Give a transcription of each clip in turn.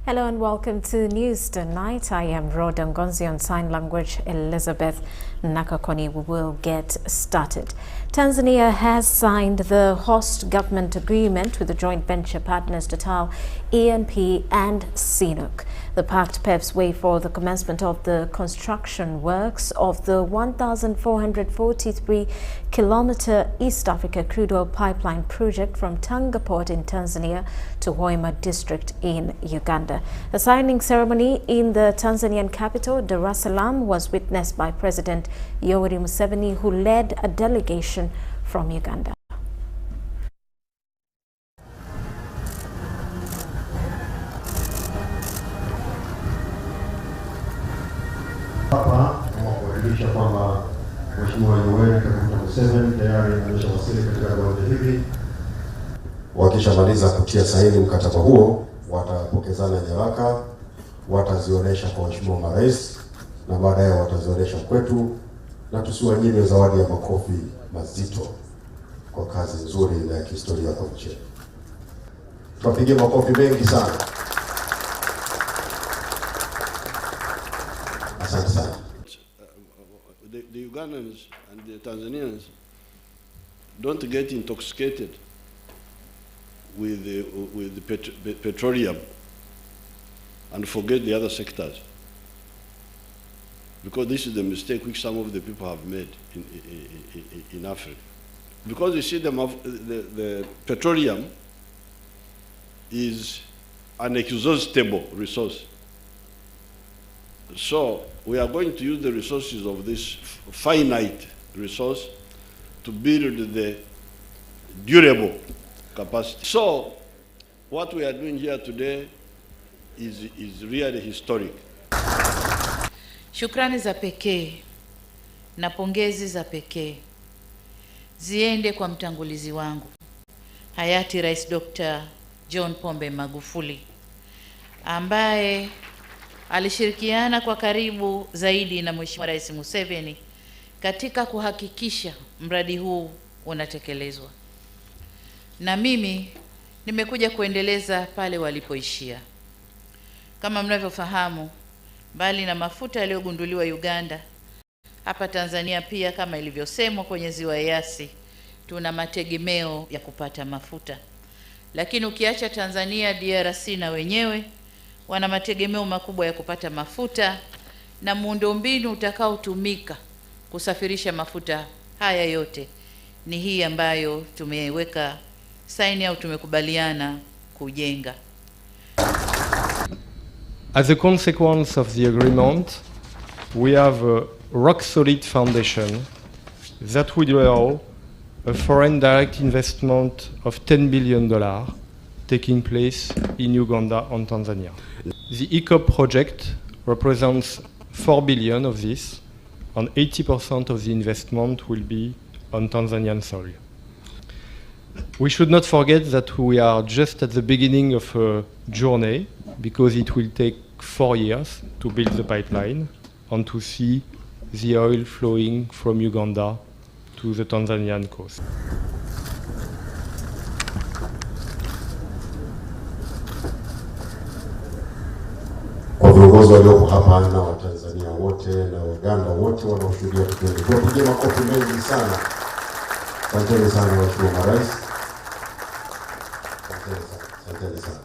Hello and welcome to News Tonight. I am Rhoda. Ngonzi on sign language. Elizabeth Nakakoni. We will get started. Tanzania has signed the host government agreement with the joint venture partners Total, ENP and CNOOC. The pact paves way for the commencement of the construction works of the 1,443-kilometer East Africa crude oil pipeline project from Tanga Port in Tanzania to Hoima district in Uganda. A signing ceremony in the Tanzanian capital, Dar es Salaam, was witnessed by President Yoweri Museveni, who led a delegation from Uganda. Hapa kuhakikisha kwamba Mheshimiwa Yoweri Museveni tayari ameshawasili katika viwanja hivi. Wakishamaliza kutia saini mkataba huo, watapokezana nyaraka, watazionyesha kwa Mheshimiwa Marais na baadaye watazionyesha kwetu, na tusiwanyime zawadi ya makofi mazito kwa kazi nzuri na ya kihistoria kwa nchi. Tupige makofi mengi sana. Asante sana. The Ugandans and the Tanzanians don't get intoxicated with the petroleum and forget the other sectors, because this is the mistake which some of the people have made in Africa. Because you see, the petroleum is an inexhaustible resource. So we are going to use the resources of this finite resource to build the durable capacity. So what we are doing here today is really historic. Shukrani za pekee na pongezi za pekee ziende kwa mtangulizi wangu hayati Rais Dr. John Pombe Magufuli, ambaye alishirikiana kwa karibu zaidi na Mheshimiwa Rais Museveni katika kuhakikisha mradi huu unatekelezwa. Na mimi nimekuja kuendeleza pale walipoishia. Kama mnavyofahamu, mbali na mafuta yaliyogunduliwa Uganda, hapa Tanzania pia kama ilivyosemwa kwenye ziwa Eyasi, tuna mategemeo ya kupata mafuta. Lakini ukiacha Tanzania, DRC na wenyewe wana mategemeo makubwa ya kupata mafuta, na muundombinu utakaotumika kusafirisha mafuta haya yote ni hii ambayo tumeweka saini au tumekubaliana kujenga. As a consequence of the agreement, we have a rock-solid foundation that would allow a foreign direct investment of $10 billion taking place in Uganda and Tanzania. The ECOP project represents 4 billion of this, and 80% of the investment will be on Tanzanian soil. We should not forget that we are just at the beginning of a journey, because it will take 4 years to build the pipeline and to see the oil flowing from Uganda to the Tanzanian coast. Kwa viongozi walioko hapa na Watanzania wote na Uganda wote wanaoshuhudia tukio hili, tupige makofi mengi sana. Asante sana Mheshimiwa Marais. Asante sana.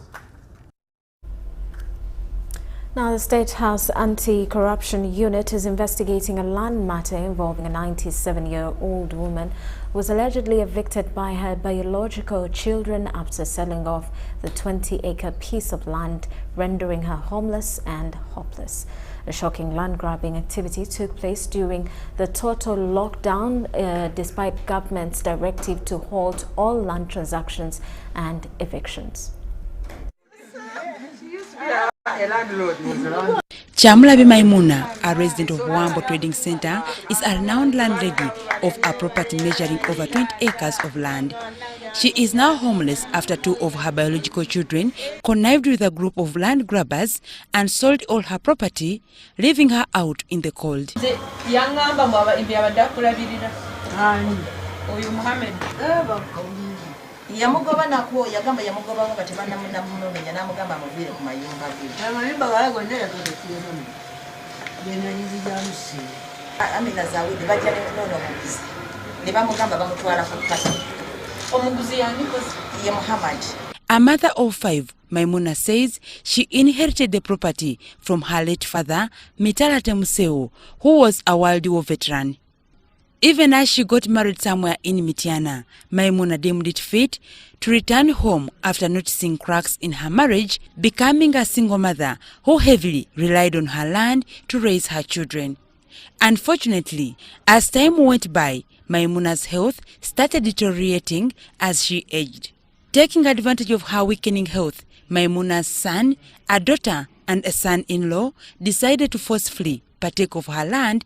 Now, the State House Anti-Corruption Unit is investigating a land matter involving a 97-year-old woman who was allegedly evicted by her biological children after selling off the 20-acre piece of land, rendering her homeless and hopeless. A shocking land-grabbing activity took place during the total lockdown, despite government's directive to halt all land transactions and evictions. Chamulabi Maimuna, a resident of Wambo Trading Center, is a renowned landlady of a property measuring over 20 acres of land. She is now homeless after 2 of her biological children connived with a group of land grabbers and sold all her property, leaving her out in the cold. yamugoba nako yagamba yamugoba ngo batebana munamumenya namugamba amuvire ku mayumba ge amayumba galago ndera tutekiyo bena nzijamusi amina zawidi bajja nono muguzi ne bamugamba bamutwala ku pasi omuguzi yaniko ye Muhammad. A mother of 5, Maimuna says she inherited the property from her late father, Mitalate Museo, who was a World War veteran. Even as she got married somewhere in Mitiana, Maimuna deemed it fit to return home after noticing cracks in her marriage, becoming a single mother who heavily relied on her land to raise her children. Unfortunately, as time went by, Maimuna's health started deteriorating as she aged. Taking advantage of her weakening health, Maimuna's son, a daughter, and a son-in-law decided to forcefully partake of her land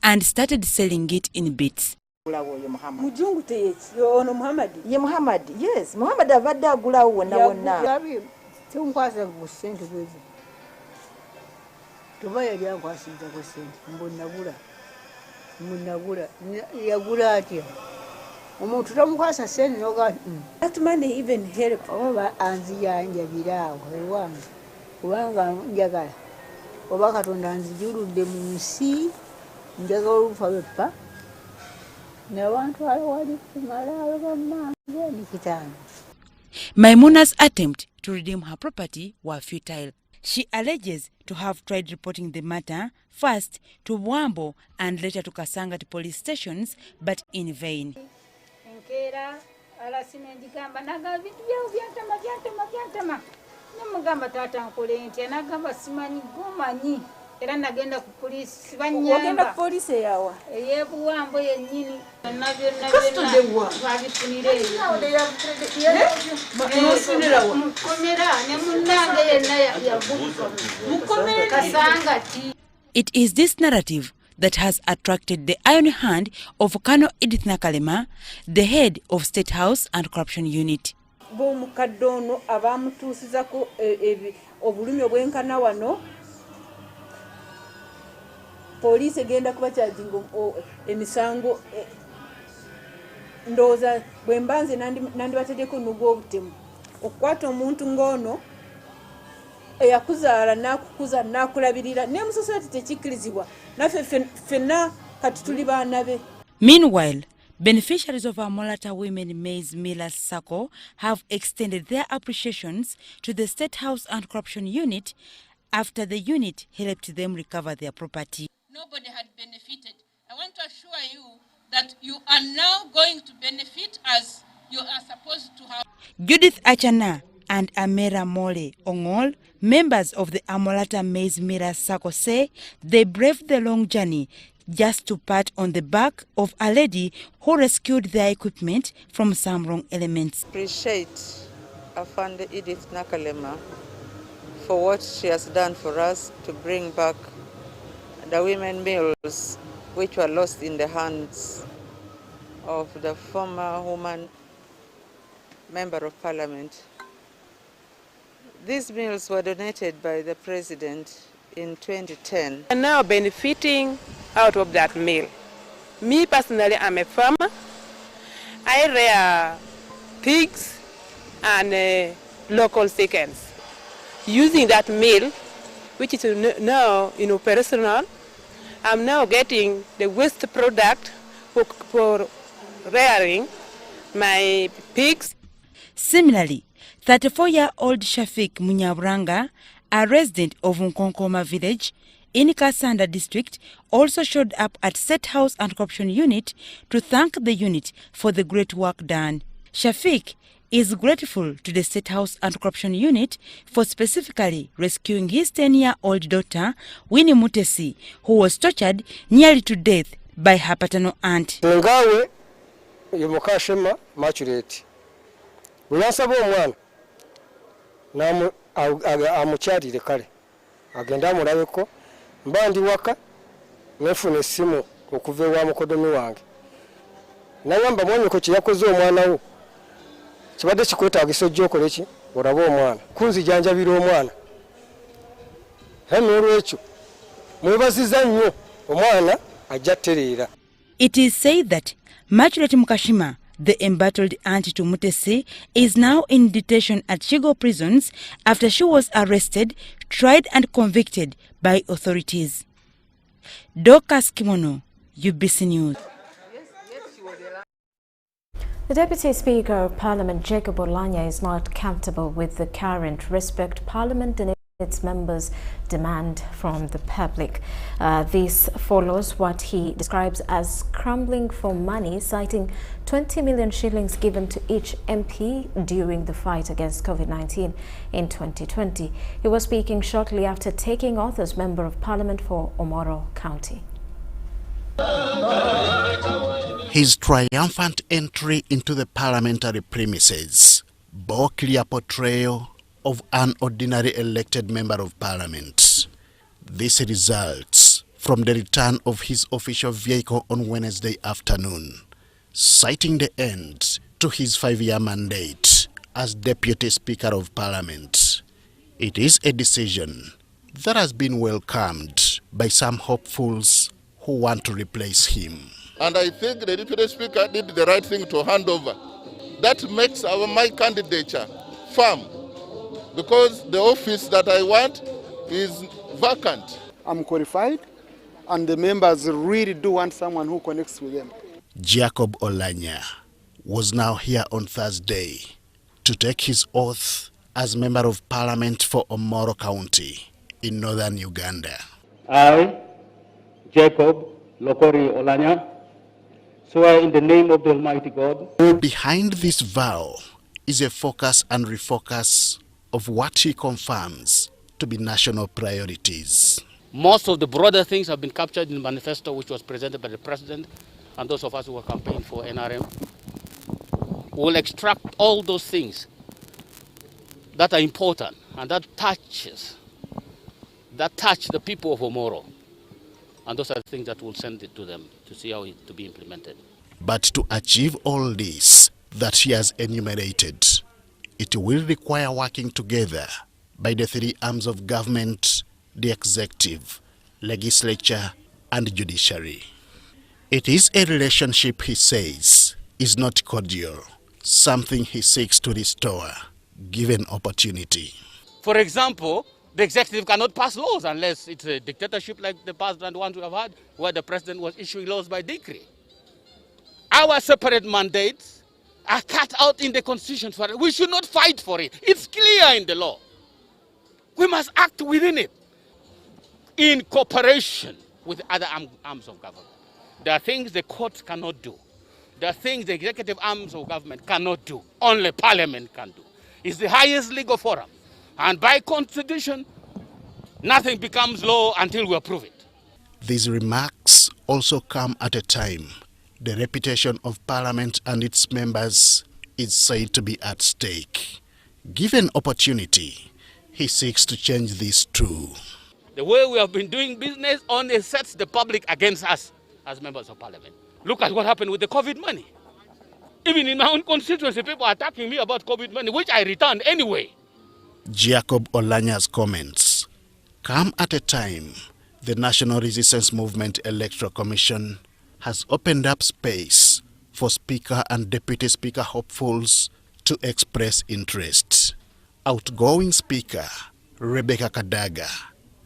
and started selling it in bits. Mujungu teyeki ono Muhammad Ye Muhammad, yes, Muhammad avadde agulawo wonna. tunkwasa ku sente kwezi tuba yali ankwasiza ku sente mbonagula yagula atya omuntu tamukwasa sente noga that money even help oba anzijanjabira ewange kubanga njagala oba Katonda anzijuludde mu nsi njagala olufa lweppa n'abantu wali kumala bamange nikitano. Maimuna's attempt to redeem her property were futile. She alleges to have tried reporting the matter first to Wambo and later to Kasangati police stations, but in vain. Era nagenda ku police banyamba ku police yawa Buwambo yennyini nabyo babifunire ne munnange yenna yabuka mukomere Kasangati. It is this narrative that has attracted the iron hand of Colonel Edith Nakalema, the head of State House and Corruption Unit. Bomukadde ono abamutuusizako obulumi obwenkana wano police egenda kuba charging emisango ndoza bwembanze nandi batedeko nugo obutemu okukwata omuntu ngono eyakuzaala nakukuza nakulabirira ne musosiyete tekikkirizibwa naffe fenna kati tuli baana be. Meanwhile, beneficiaries of Amolata Women Maize Millers Circle have extended their appreciations to the State House and Corruption Unit after the unit helped them recover their property. Nobody had benefited. I want to assure you that you are now going to benefit as you are supposed to have. Judith Achana and Amera Mole Ongol, members of the Amolata Maize Millers Circle, say they braved the long journey just to pat on the back of a lady who rescued their equipment from some wrong elements. Appreciate Afande Edith Nakalema for what she has done for us to bring back the women mills which were lost in the hands of the former woman member of parliament. These mills were donated by the president in 2010. And now benefiting out of that mill. Me personally, I'm a farmer. I rear pigs and local chickens. Using that mill, which is now operational, I'm now getting the waste product for rearing my pigs. Similarly, 34-year-old Shafik Munyabranga, a resident of Nkonkoma village in Kasanda district, also showed up at State House and Corruption Unit to thank the unit for the great work done. Shafik is grateful to the State House and Corruption Unit for specifically rescuing his 10-year-old daughter, Winnie Mutesi, who was tortured nearly to death by her paternal aunt. Ngawe yomukashema maturate. Bulansaba omwana na amukyalire kale. Agenda amulabeko mbandi waka nefuna essimu okuva ewa mukodomi wange. Nayamba mwanyoko kye yakoze omwana wo. Kibadde kikwetaagisa ojja okole ki olaba omwana kunzijanjabira omwana n'olwekyo mwebaziza nnyo omwana ajja ttereera. It is said that Margaret Mukashima The embattled Auntie Tumutesi is now in detention at Chigo prisons after she was arrested, tried and convicted by authorities. Dorcas Kimono, UBC News. The Deputy Speaker of Parliament, Jacob Olanya, is not comfortable with the current respect Parliament and its members demand from the public. This follows what he describes as scrambling for money, citing 20 million shillings given to each MP during the fight against COVID-19 in 2020. He was speaking shortly after taking oath as Member of Parliament for Omoro County. His triumphant entry into the parliamentary premises bore clear portrayal of an ordinary elected member of parliament. This results from the return of his official vehicle on Wednesday afternoon, citing the end to his 5-year mandate as Deputy Speaker of Parliament. It is a decision that has been welcomed by some hopefuls who want to replace him. And I think the Deputy Speaker did the right thing to hand over. That makes my candidature firm, because the office that I want is vacant. I'm qualified, and the members really do want someone who connects with them. Jacob Olanya was now here on Thursday to take his oath as Member of Parliament for Omoro County in northern Uganda. I, Jacob Lokori Olanya, swear in the name of the Almighty God. Behind this vow is a focus and refocus of what he confirms to be national priorities. Most of the broader things have been captured in the manifesto which was presented by the President and those of us who were campaigning for NRM. We'll extract all those things that are important and that touch the people of Omoro. And those are the things that we'll send it to them to see how it to be implemented. But to achieve all this that he has enumerated, it will require working together by the 3 arms of government, the executive, legislature, and judiciary. It is a relationship, he says, is not cordial, something he seeks to restore, given opportunity. For example, the executive cannot pass laws unless it's a dictatorship like the past and ones we have had, where the president was issuing laws by decree. Our separate mandates are cut out in the Constitution for it. We should not fight for it. It's clear in the law. We must act within it in cooperation with other arms of government. There are things the courts cannot do. There are things the executive arms of government cannot do. Only Parliament can do. It's the highest legal forum. And by Constitution, nothing becomes law until we approve it. These remarks also come at a time the reputation of Parliament and its members is said to be at stake. Given opportunity, he seeks to change this too. The way we have been doing business only sets the public against us as members of Parliament. Look at what happened with the COVID money. Even in my own constituency, people are attacking me about COVID money, which I returned anyway. Jacob Olanya's comments come at a time the National Resistance Movement Electoral Commission has opened up space for Speaker and Deputy Speaker hopefuls to express interest. Outgoing Speaker Rebecca Kadaga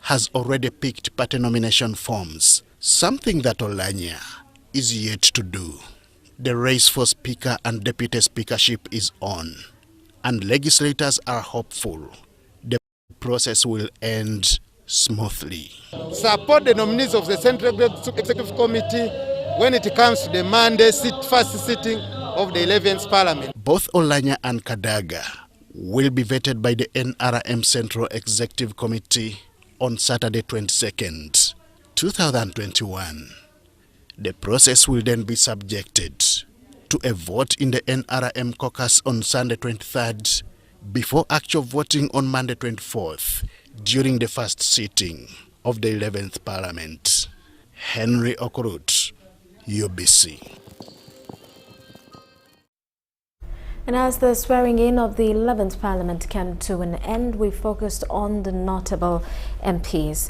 has already picked party nomination forms, something that Olanya is yet to do. The race for Speaker and Deputy Speakership is on, and legislators are hopeful the process will end smoothly. Support the nominees of the Central Executive Committee when it comes to the Monday first sitting of the 11th Parliament. Both Olanya and Kadaga will be vetted by the NRM Central Executive Committee on Saturday 22nd, 2021. The process will then be subjected to a vote in the NRM caucus on Sunday 23rd before actual voting on Monday 24th during the first sitting of the 11th Parliament. Henry Okorut, UBC. And as the swearing-in of the 11th Parliament came to an end, we focused on the notable MPs.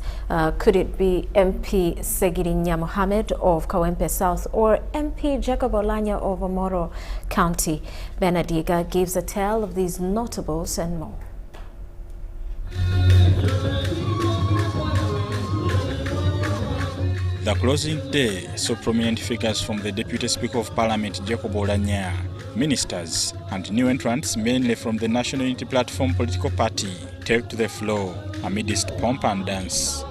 Could it be MP Segirinya Mohammed of Kawempe South or MP Jacob Olanya of Omoro County? Benediga gives a tale of these notables and more. The closing day saw prominent figures from the Deputy Speaker of Parliament, Jacob Olanya, ministers and new entrants, mainly from the National Unity Platform political party, take to the floor amidst pomp and dance.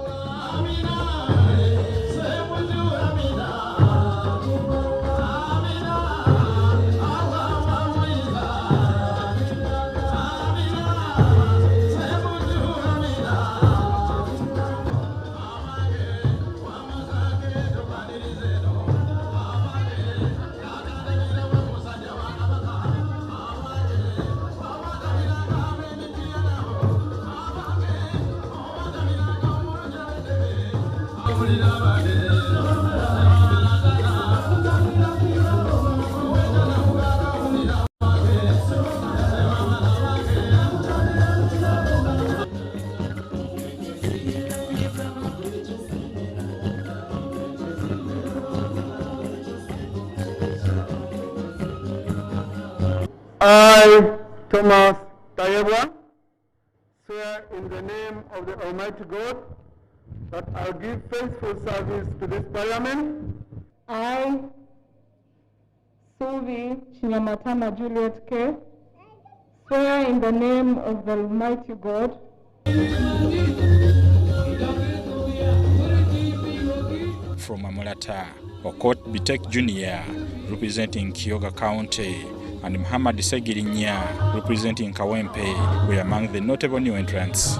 I, Thomas Tayebwa, swear in the name of the Almighty God that I'll give faithful service to this Parliament. I, Suvi Chinyamatama Juliet K, swear in the name of the Almighty God. From Amulata, Okot Bitek Jr., representing Kyoga County, and Muhammad Segirinya, representing Kawempe, were among the notable new entrants.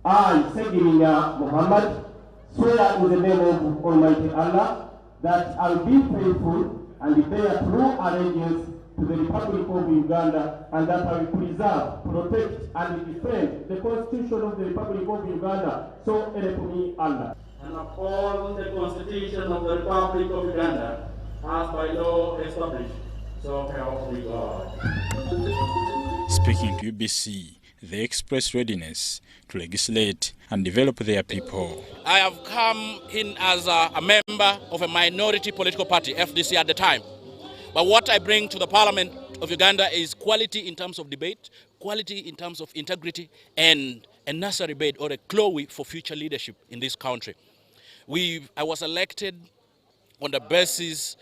I, Segirinya Muhammad, swear in the name of Almighty Allah that I will be faithful and bear true allegiance to the Republic of Uganda, and that I will preserve, protect, and defend the Constitution of the Republic of Uganda. So help me Allah. And uphold the Constitution of the Republic of Uganda as by law established. So help me God. Speaking to UBC, they express readiness to legislate and develop their people. I have come in as a member of a minority political party, FDC at the time. But what I bring to the Parliament of Uganda is quality in terms of debate, quality in terms of integrity, and a necessary bed or a chloe for future leadership in this country. I was elected on the basis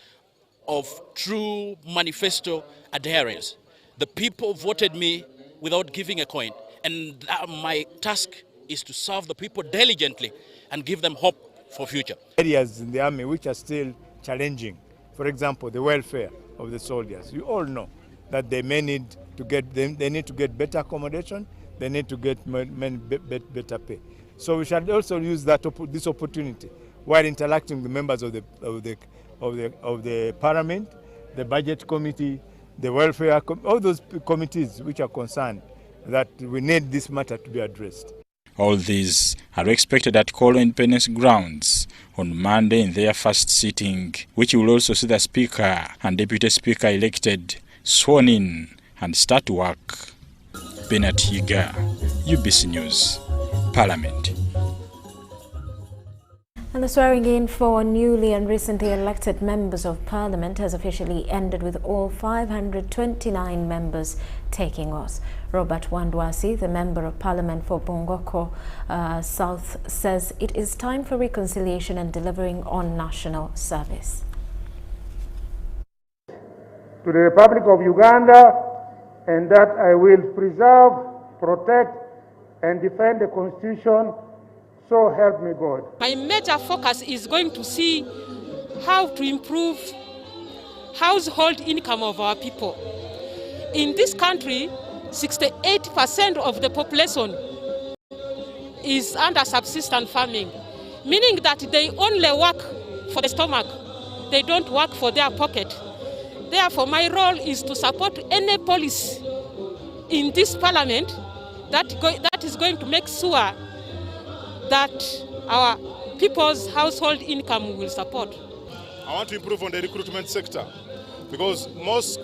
of true manifesto adherence. The people voted me without giving a coin, and my task is to serve the people diligently and give them hope for future. Areas in the army which are still challenging, for example, the welfare of the soldiers. You all know that they may need to get better accommodation, they need to get better pay. So we shall also use this opportunity while interacting with the members of the Parliament, the Budget Committee, the Welfare, all those committees which are concerned, that we need this matter to be addressed. All these are expected at Kolo Independence Grounds on Monday in their first sitting, which will also see the Speaker and Deputy Speaker elected sworn in and start work. Benatiga, UBC News, Parliament. And the swearing-in for newly and recently elected members of Parliament has officially ended, with all 529 members taking oath. Robert Wandwasi, the Member of Parliament for Bongoko South, says it is time for reconciliation and delivering on national service. To the Republic of Uganda, and that I will preserve, protect, and defend the Constitution. So help me God. My major focus is going to see how to improve household income of our people. In this country, 68% of the population is under subsistence farming, meaning that they only work for the stomach. They don't work for their pocket. Therefore, my role is to support any policy in this parliament that is going to make sure that our people's household income will support. I want to improve on the recruitment sector because most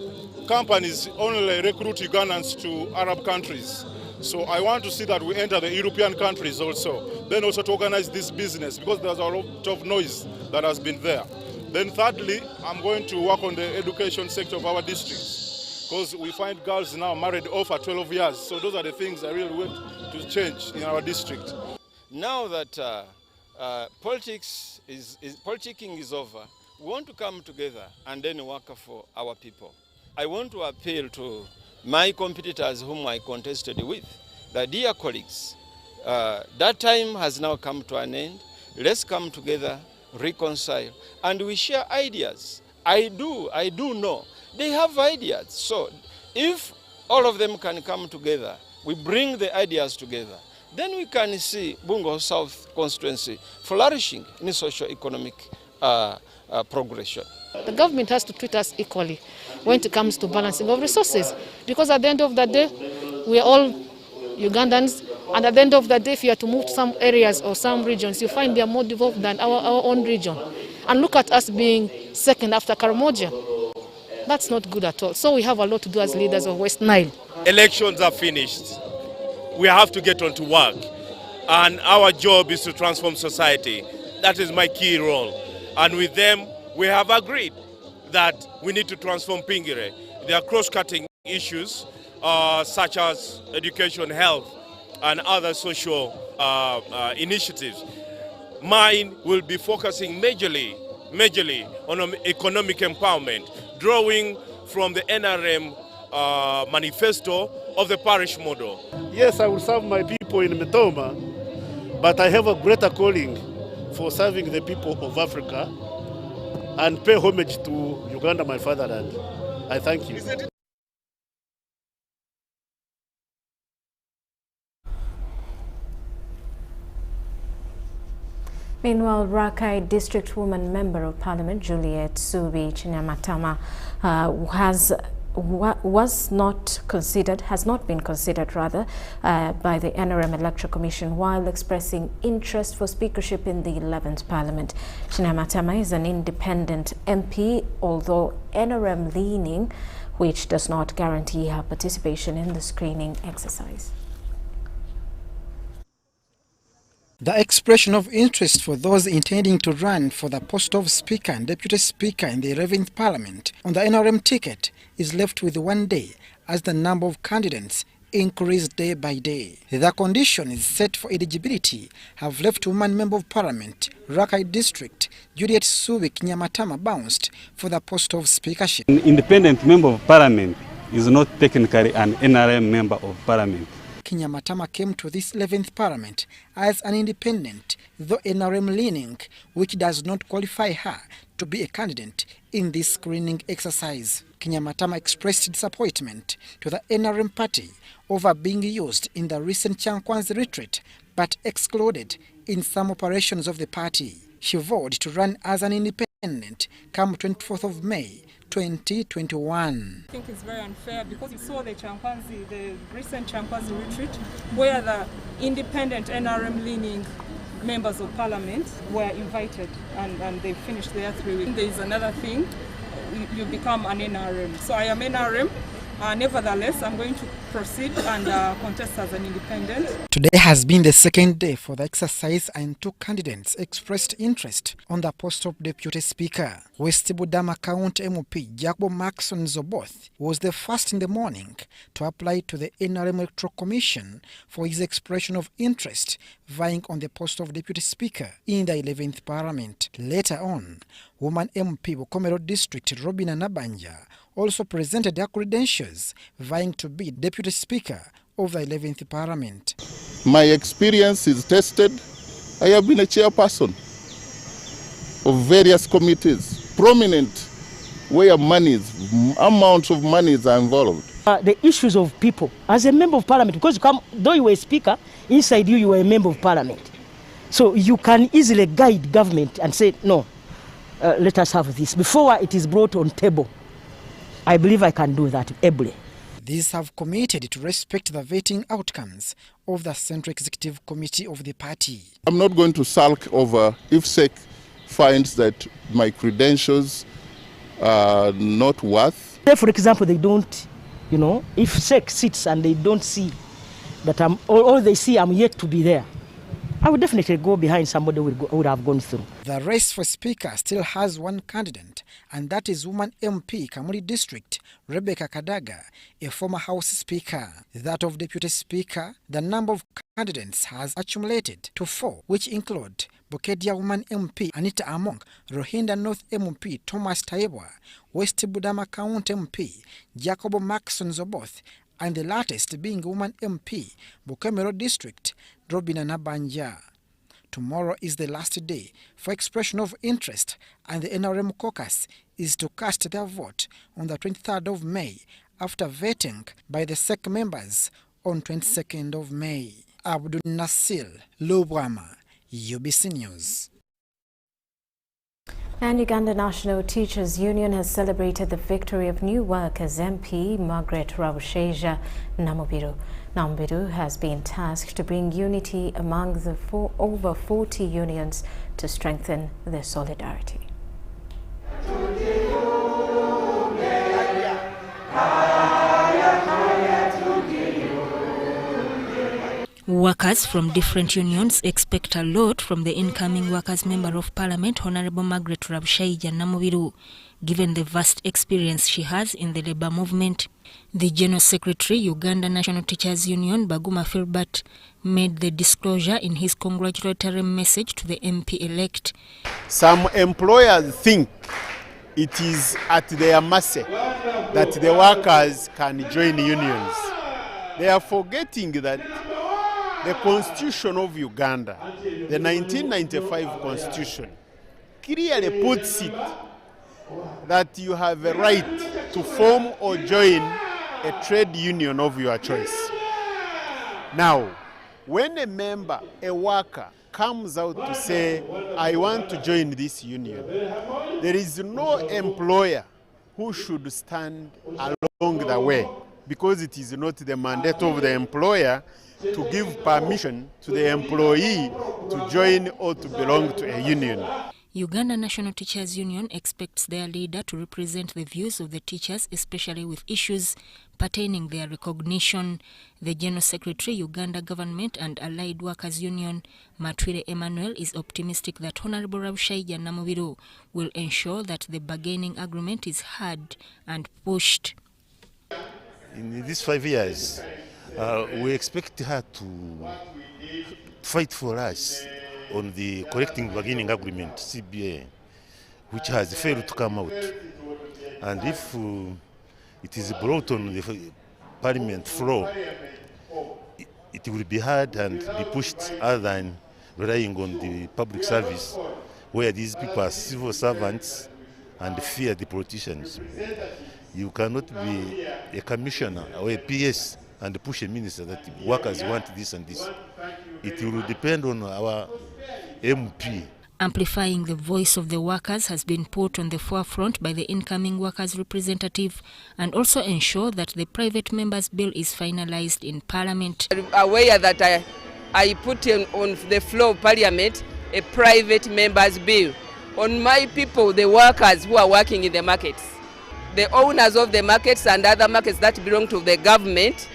companies only recruit Ugandans to Arab countries. So I want to see that we enter the European countries also. Then also to organize this business because there's a lot of noise that has been there. Then thirdly, I'm going to work on the education sector of our districts because we find girls now married off at 12 years. So those are the things I really want to change in our district. Now that politicking is over, we want to come together and then work for our people. I want to appeal to my competitors whom I contested with, that dear colleagues, that time has now come to an end. Let's come together, reconcile, and we share ideas. I do know they have ideas. So if all of them can come together, we bring the ideas together, then we can see Bungo South constituency flourishing in socio-economic progression. The government has to treat us equally when it comes to balancing of resources, because at the end of the day, we are all Ugandans, and at the end of the day, if you are to move to some areas or some regions, you find they are more developed than our own region. And look at us being second after Karamoja. That's not good at all. So we have a lot to do as leaders of West Nile. Elections are finished. We have to get on to work. And our job is to transform society. That is my key role. And with them, we have agreed that we need to transform Pingire. There are cross-cutting issues such as education, health, and other social initiatives. Mine will be focusing majorly on economic empowerment, drawing from the NRM manifesto of the parish model. Yes, I will serve my people in Metoma, but I have a greater calling for serving the people of Africa and pay homage to Uganda, my fatherland. I thank you. Meanwhile, Rakai District Woman Member of Parliament Juliet Subi Chinyamatama has not been considered by the NRM Electoral Commission while expressing interest for speakership in the 11th Parliament. Chinyamatama is an independent MP, although NRM leaning, which does not guarantee her participation in the screening exercise. The expression of interest for those intending to run for the post of Speaker and Deputy Speaker in the 11th Parliament on the NRM ticket is left with 1 day as the number of candidates increase day by day. The conditions set for eligibility have left Woman Member of Parliament, Rakai District, Juliet Subi Chinyamatama bounced for the post of speakership. An independent Member of Parliament is not technically an NRM Member of Parliament. Chinyamatama came to this 11th Parliament as an independent, though NRM leaning, which does not qualify her to be a candidate in this screening exercise. Chinyamatama expressed disappointment to the NRM party over being used in the recent Chankwanzi retreat, but excluded in some operations of the party. She vowed to run as an independent come 24th of May, 2021. I think it's very unfair because we saw the recent Chankwanzi retreat where the independent NRM-leaning members of parliament were invited and they finished their 3 weeks. There is another thing, you become an NRM. So I am NRM. Nevertheless, I'm going to proceed and contest as an independent. Today has been the second day for the exercise and 2 candidates expressed interest on the post of Deputy Speaker. West Budama County MP Jacob Maxon Zoboth was the first in the morning to apply to the NRM Electoral Commission for his expression of interest vying on the post of Deputy Speaker in the 11th Parliament. Later on, Woman MP Bukomero District Robina Nabanja also presented her credentials vying to be Deputy Speaker of the 11th Parliament. My experience is tested. I have been a chairperson of various committees, prominent, where amounts of monies are involved. The issues of people. As a member of parliament, because though you were a speaker, inside you were a member of parliament. So you can easily guide government and say, no, let us have this. Before it is brought on table, I believe I can do that ably. These have committed to respect the vetting outcomes of the Central Executive Committee of the party. I'm not going to sulk over if SEC finds that my credentials are not worth. For example, they don't, if SEC sits and they don't see that all they see I'm yet to be there, I would definitely go behind somebody who would have gone through. The race for Speaker still has one candidate, and that is woman MP Kamuli District, Rebecca Kadaga, a former House Speaker. That of Deputy Speaker, the number of candidates has accumulated to 4, which include Bukedia woman MP Anita Among, Rohindya North MP Thomas Taibwa, West Budama County MP Jacobo Maxon Zoboth, and the latest being woman MP, Bukemero District, Robina Nabanja. Tomorrow is the last day for expression of interest, and the NRM caucus is to cast their vote on the 23rd of May after vetting by the SEC members on 22nd of May. Abdul Nasir Lubwama, UBC News. And Uganda National Teachers Union has celebrated the victory of new workers MP Margaret Rabushaija Namubiru. Namubiru has been tasked to bring unity among the over 40 unions to strengthen their solidarity. Workers from different unions expect a lot from the incoming Workers' Member of Parliament, Honorable Margaret Rabushaija Namubiru, given the vast experience she has in the labour movement. The General Secretary, Uganda National Teachers Union, Baguma Philbert, made the disclosure in his congratulatory message to the MP-elect. Some employers think it is at their mercy that the workers can join unions. They are forgetting that the Constitution of Uganda, the 1995 Constitution, clearly puts it that you have a right to form or join a trade union of your choice. Now, when a member, a worker, comes out to say, I want to join this union, there is no employer who should stand along the way, because it is not the mandate of the employer to give permission to the employee to join or to belong to a union. Uganda National Teachers Union expects their leader to represent the views of the teachers, especially with issues pertaining their recognition. The General Secretary, Uganda Government and Allied Workers Union, Matwire Emmanuel, is optimistic that Honorable Rabushaija Namubiru will ensure that the bargaining agreement is heard and pushed. In these 5 years, we expect her to fight for us on the collective bargaining agreement, CBA, which has failed to come out. And if it is brought on the parliament floor, it will be heard and be pushed other than relying on the public service, where these people are civil servants and fear the politicians. You cannot be a commissioner or a PS and push a minister that workers want this and this. It will depend on our MP. Amplifying the voice of the workers has been put on the forefront by the incoming workers' representative, and also ensure that the private members' bill is finalized in Parliament. Aware that I put on the floor of Parliament a private members' bill on my people, the workers who are working in the markets. The owners of the markets and other markets that belong to the government,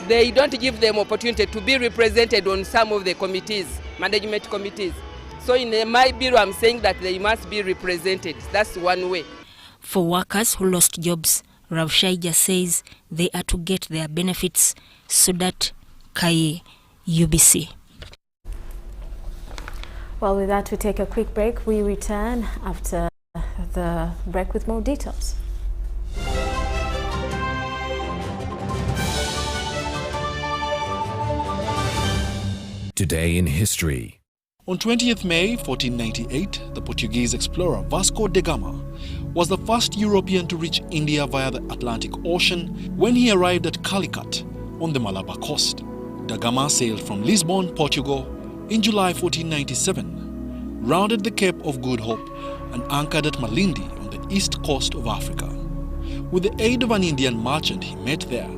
they don't give them opportunity to be represented on some of the committees, management committees. So in my bill, I'm saying that they must be represented. That's one way. For workers who lost jobs, Rabushaija says they are to get their benefits. Sudat Kaye, UBC. Well, with that, we take a quick break. We return after the break with more details. Today in history. On 20th May 1498, the Portuguese explorer Vasco da Gama was the first European to reach India via the Atlantic Ocean when he arrived at Calicut on the Malabar coast. Da Gama sailed from Lisbon, Portugal in July 1497, rounded the Cape of Good Hope and anchored at Malindi on the east coast of Africa. With the aid of an Indian merchant he met there,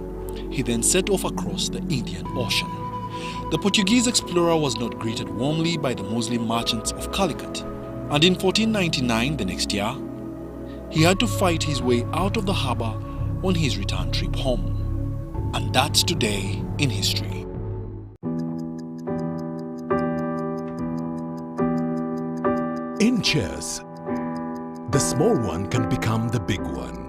he then set off across the Indian Ocean. The Portuguese explorer was not greeted warmly by the Muslim merchants of Calicut, and in 1499, the next year, he had to fight his way out of the harbour on his return trip home. And that's today in history. In chess, the small one can become the big one.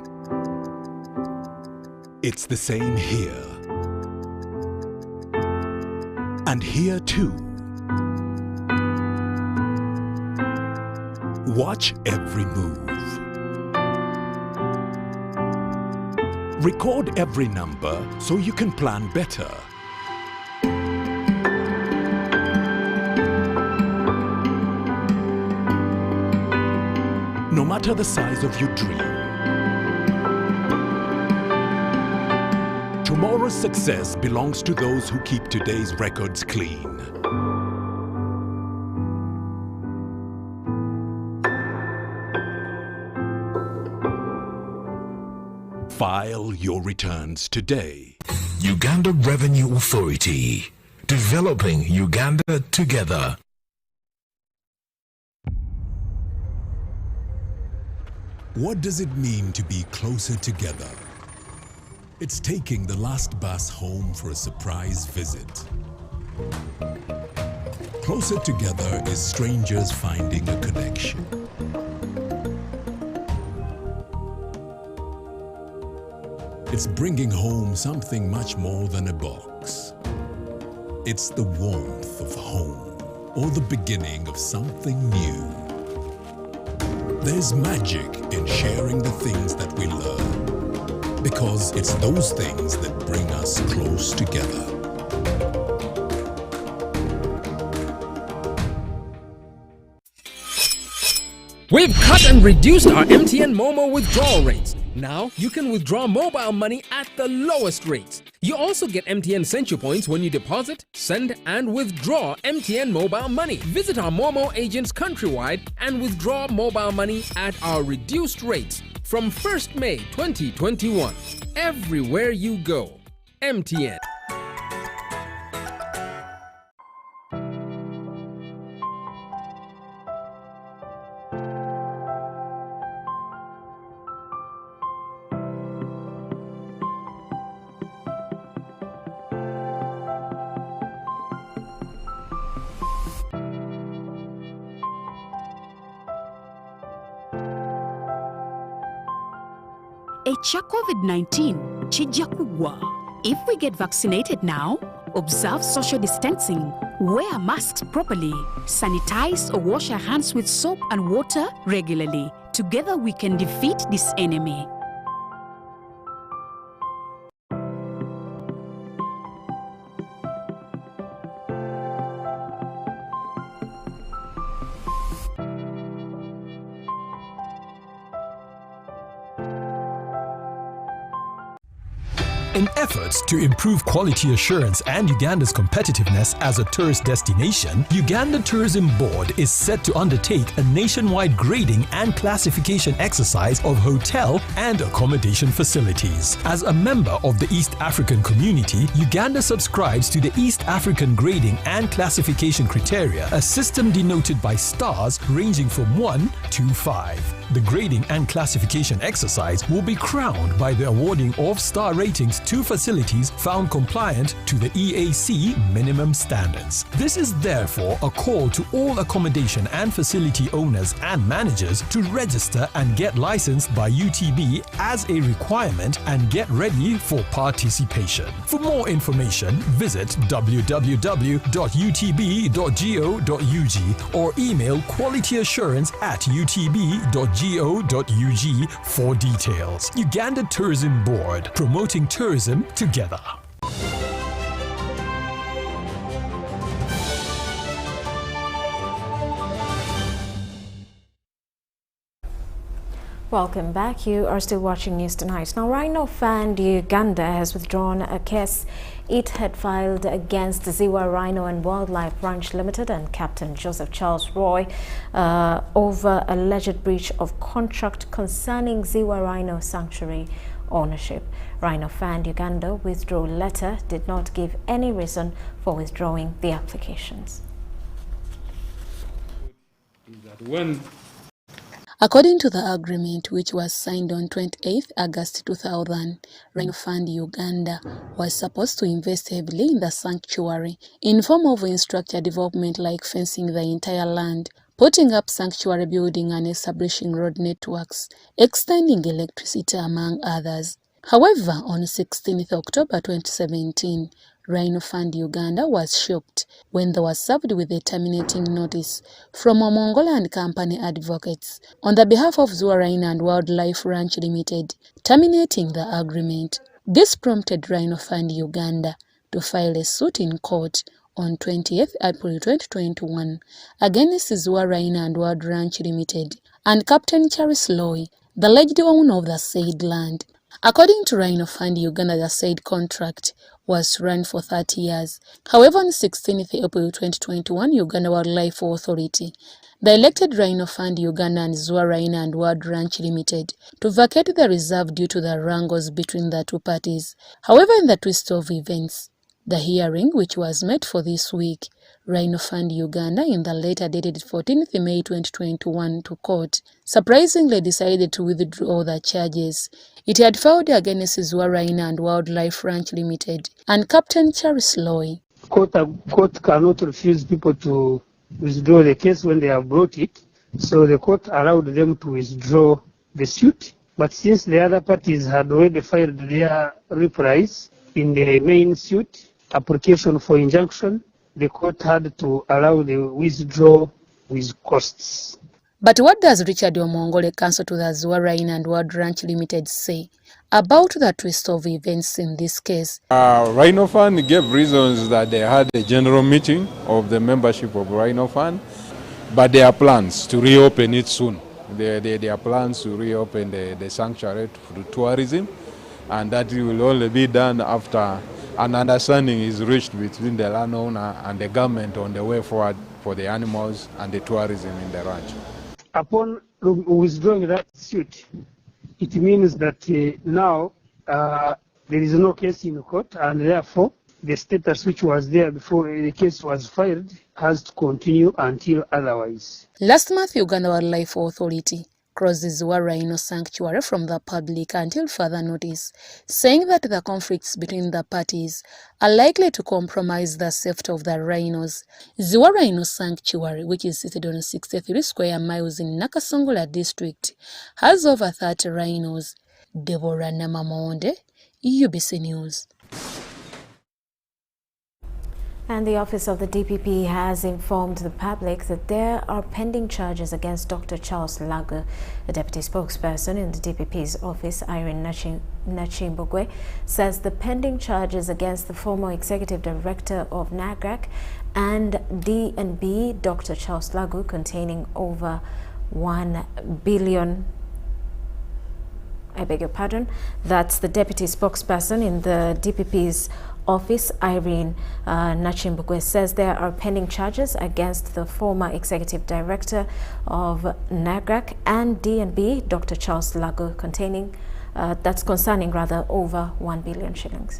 It's the same here. And here too. Watch every move. Record every number so you can plan better. No matter the size of your dream, tomorrow's success belongs to those who keep today's records clean. File your returns today. Uganda Revenue Authority. Developing Uganda together. What does it mean to be closer together? It's taking the last bus home for a surprise visit. Closer together is strangers finding a connection. It's bringing home something much more than a box. It's the warmth of home, or the beginning of something new. There's magic in sharing the things that we learn, because it's those things that bring us close together. We've cut and reduced our MTN Momo withdrawal rates. Now you can withdraw mobile money at the lowest rates. You also get MTN Central Points when you deposit, send, and withdraw MTN mobile money. Visit our Momo agents countrywide and withdraw mobile money at our reduced rates from 1st May 2021. Everywhere you go, MTN. Echa COVID-19 chijja kugwa. If we get vaccinated now, observe social distancing, wear masks properly, sanitize or wash our hands with soap and water regularly. Together we can defeat this enemy. In efforts to improve quality assurance and Uganda's competitiveness as a tourist destination, Uganda Tourism Board is set to undertake a nationwide grading and classification exercise of hotel and accommodation facilities. As a member of the East African community, Uganda subscribes to the East African Grading and Classification Criteria, a system denoted by stars ranging from 1 to 5. The grading and classification exercise will be crowned by the awarding of star ratings to facilities found compliant to the EAC minimum standards. This is therefore a call to all accommodation and facility owners and managers to register and get licensed by UTB as a requirement and get ready for participation. For more information, visit www.utb.go.ug or email qualityassurance@utb.go.ug for details. Uganda Tourism Board, promoting tourism together. Welcome back. You are still watching News Tonight. Now, Rhino Fund Uganda has withdrawn a case it had filed against Ziwa Rhino and Wildlife Ranch Limited and Captain Joseph Charles Roy over alleged breach of contract concerning Ziwa Rhino Sanctuary ownership. Rhino Fund Uganda withdrawal letter did not give any reason for withdrawing the applications. According to the agreement, which was signed on 28 August 2000, Rhino Fund Uganda was supposed to invest heavily in the sanctuary in form of infrastructure development like fencing the entire land, putting up sanctuary building and establishing road networks, extending electricity, among others. However, on 16 October 2017, Rhino Fund Uganda was shocked when they were served with a terminating notice from Omongola and Company advocates on the behalf of Ziwa Rhino and Wildlife Ranch Limited, terminating the agreement. This prompted Rhino Fund Uganda to file a suit in court on 20th April 2021 against Ziwa Rhino and Wild Ranch Limited and Captain Charles Roy, the alleged owner of the said land. According to Rhino Fund Uganda, the said contract was to run for 30 years. However, on 16th April 2021, Uganda Wildlife Authority, the elected Rhino Fund Uganda and Ziwa Rhino and Wild Ranch Limited to vacate the reserve due to the wrangles between the two parties. However, in the twist of events, the hearing, which was met for this week, Rhino Fund Uganda, in the letter dated 14th May 2021 to court, surprisingly decided to withdraw the charges it had filed against Ziwa Rhino and Wildlife Ranch Limited and Captain Charles Roy. Court cannot refuse people to withdraw the case when they have brought it, so the court allowed them to withdraw the suit. But since the other parties had already filed their reprise in the main suit application for injunction, the court had to allow the withdrawal with costs. But what does Richard Omongole, counsel to the Ziwa Rhino and Wild Ranch Limited, say about the twist of events in this case? Rhino Fund gave reasons that they had a general meeting of the membership of Rhino Fund, but there are plans to reopen it soon. There are plans to reopen the sanctuary to tourism, and that will only be done after an understanding is reached between the landowner and the government on the way forward for the animals and the tourism in the ranch. Upon withdrawing that suit, it means that now there is no case in court, and therefore the status which was there before the case was filed has to continue until otherwise. Last month, Uganda Wildlife Authority closed the Ziwa Rhino Sanctuary from the public until further notice, saying that the conflicts between the parties are likely to compromise the safety of the rhinos. Ziwa Rhino Sanctuary, which is situated on 63 square miles in Nakasongola district, has over 30 rhinos. Deborah Namamonde, UBC News. And the office of the DPP has informed the public that there are pending charges against Dr. Charles Lagu. The deputy spokesperson in the DPP's office, Irene Nachimbugwe, says the pending charges against the former executive director of NAGRAC and D&B, Dr. Charles Lagu, containing over 1 billion. I beg your pardon. That's the deputy spokesperson in the DPP's office, Irene Nachimbugwe, says there are pending charges against the former executive director of NAGRAC and D&B, Dr. Charles Lagu, concerning over 1 billion shillings.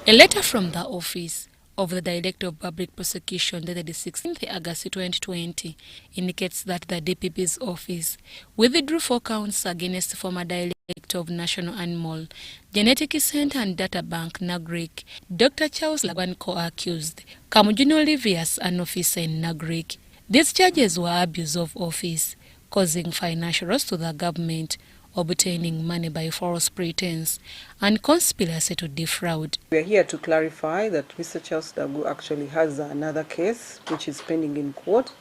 A letter from the office of the Director of Public Prosecution dated 16th August 2020 indicates that the DPP's office withdrew 4 counts against former Director of National Animal Genetic Center and Data Bank NAGRIC, Dr. Charles Lagu, co-accused Kamujuni Olivius, an officer in NAGRIC. These charges were abuse of office, causing financial loss to the government, obtaining money by false pretense, and conspiracy to defraud. We are here to clarify that Mr. Charles Lagu actually has another case which is pending in court,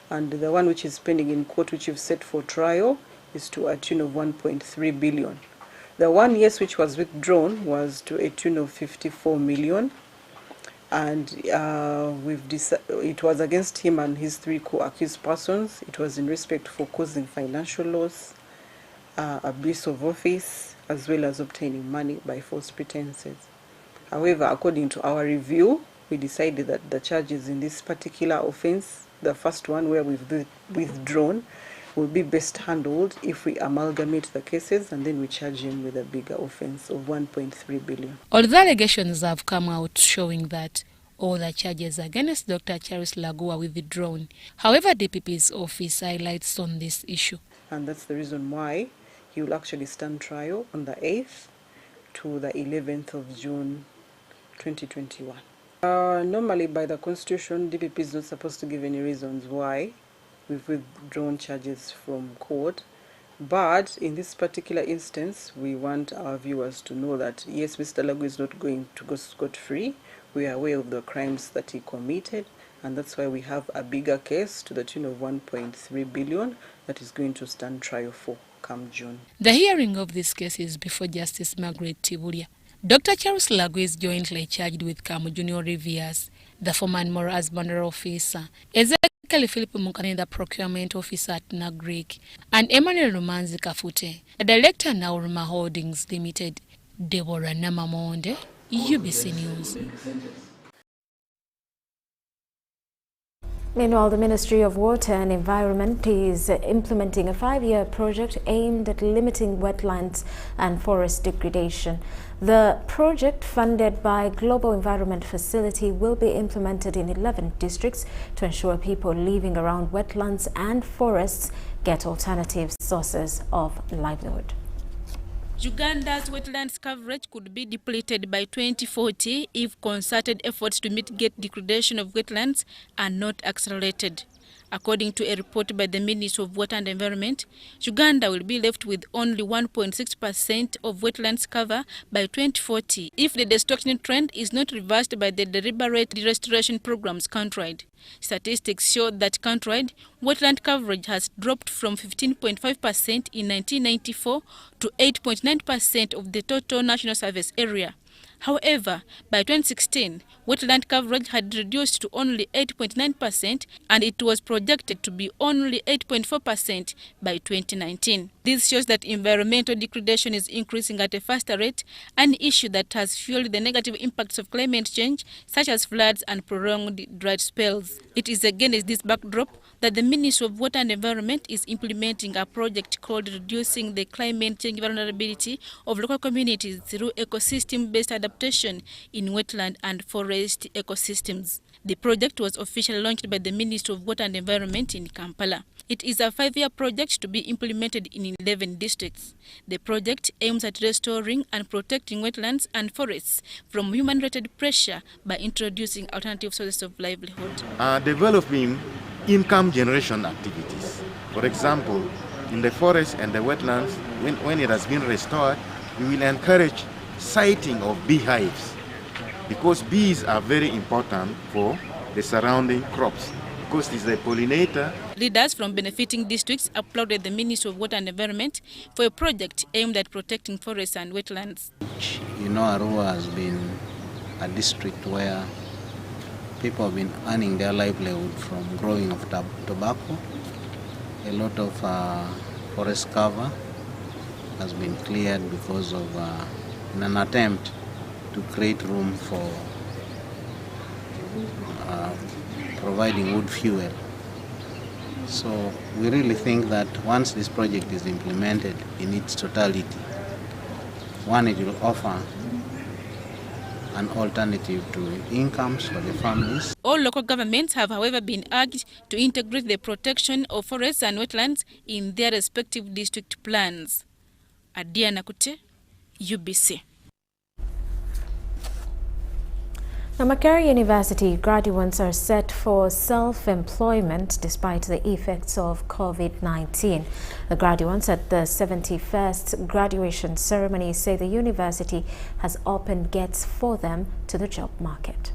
and the one which is pending in court, which is set for trial, is to a tune of 1.3 billion. The one, yes, which was withdrawn was to a tune of 54 million. and it was against him and his 3 co-accused persons. It was in respect for causing financial loss, abuse of office, as well as obtaining money by false pretenses. However, according to our review, we decided that the charges in this particular offense, the first one where we've withdrawn, will be best handled if we amalgamate the cases and then we charge him with a bigger offense of 1.3 billion. Although allegations have come out showing that all the charges against Dr. Charles Lagu are withdrawn. However, DPP's office highlights on this issue. And that's the reason why he will actually stand trial on the 8th to the 11th of June 2021. Normally by the Constitution, DPP is not supposed to give any reasons why we've withdrawn charges from court. But in this particular instance, we want our viewers to know that yes, Mr. Lagu is not going to go scot-free. We are aware of the crimes that he committed, and that's why we have a bigger case to the tune of 1.3 billion that is going to stand trial for come June. The hearing of this case is before Justice Margaret Tibulia. Dr. Charles Lagu is jointly charged with Kamu Junior Rivias, the former moral husbandry officer, Ezekiel Philip Mukani, the procurement officer at Nagrik, and Emmanuel Romanzi Kafute, a director now Nauruma Holdings Limited. Deborah Namamonde, UBC News. Meanwhile, the Ministry of Water and Environment is implementing a 5-year project aimed at limiting wetlands and forest degradation. The project, funded by Global Environment Facility, will be implemented in 11 districts to ensure people living around wetlands and forests get alternative sources of livelihood. Uganda's wetlands coverage could be depleted by 2040 if concerted efforts to mitigate degradation of wetlands are not accelerated. According to a report by the Ministry of Water and Environment, Uganda will be left with only 1.6% of wetlands cover by 2040 if the destruction trend is not reversed by the deliberate restoration programs countrywide. Statistics show that countrywide wetland coverage has dropped from 15.5% in 1994 to 8.9% of the total national surface area. However, by 2016, wetland coverage had reduced to only 8.9% and it was projected to be only 8.4% by 2019. This shows that environmental degradation is increasing at a faster rate, an issue that has fueled the negative impacts of climate change, such as floods and prolonged dry spells. It is against this backdrop that the Ministry of Water and Environment is implementing a project called Reducing the Climate Change Vulnerability of Local Communities through Ecosystem-Based Adaptation in Wetland and Forest Ecosystems. The project was officially launched by the Ministry of Water and Environment in Kampala. It is a 5-year project to be implemented in 11 districts. The project aims at restoring and protecting wetlands and forests from human-related pressure by introducing alternative sources of livelihood. Developing income generation activities. For example, in the forest and the wetlands, when it has been restored, we will encourage siting of beehives because bees are very important for the surrounding crops because it's a pollinator. Leaders from benefiting districts applauded the Ministry of Water and Environment for a project aimed at protecting forests and wetlands. You know, Arua has been a district where people have been earning their livelihood from growing of tobacco. A lot of forest cover has been cleared because of in an attempt to create room for providing wood fuel. So we really think that once this project is implemented in its totality, one, it will offer an alternative to incomes for the families. All local governments have, however, been urged to integrate the protection of forests and wetlands in their respective district plans. Adia Nakute, UBC. Now, Makerere University graduates are set for self-employment despite the effects of COVID-19. The graduates at the 71st graduation ceremony say the university has opened gates for them to the job market.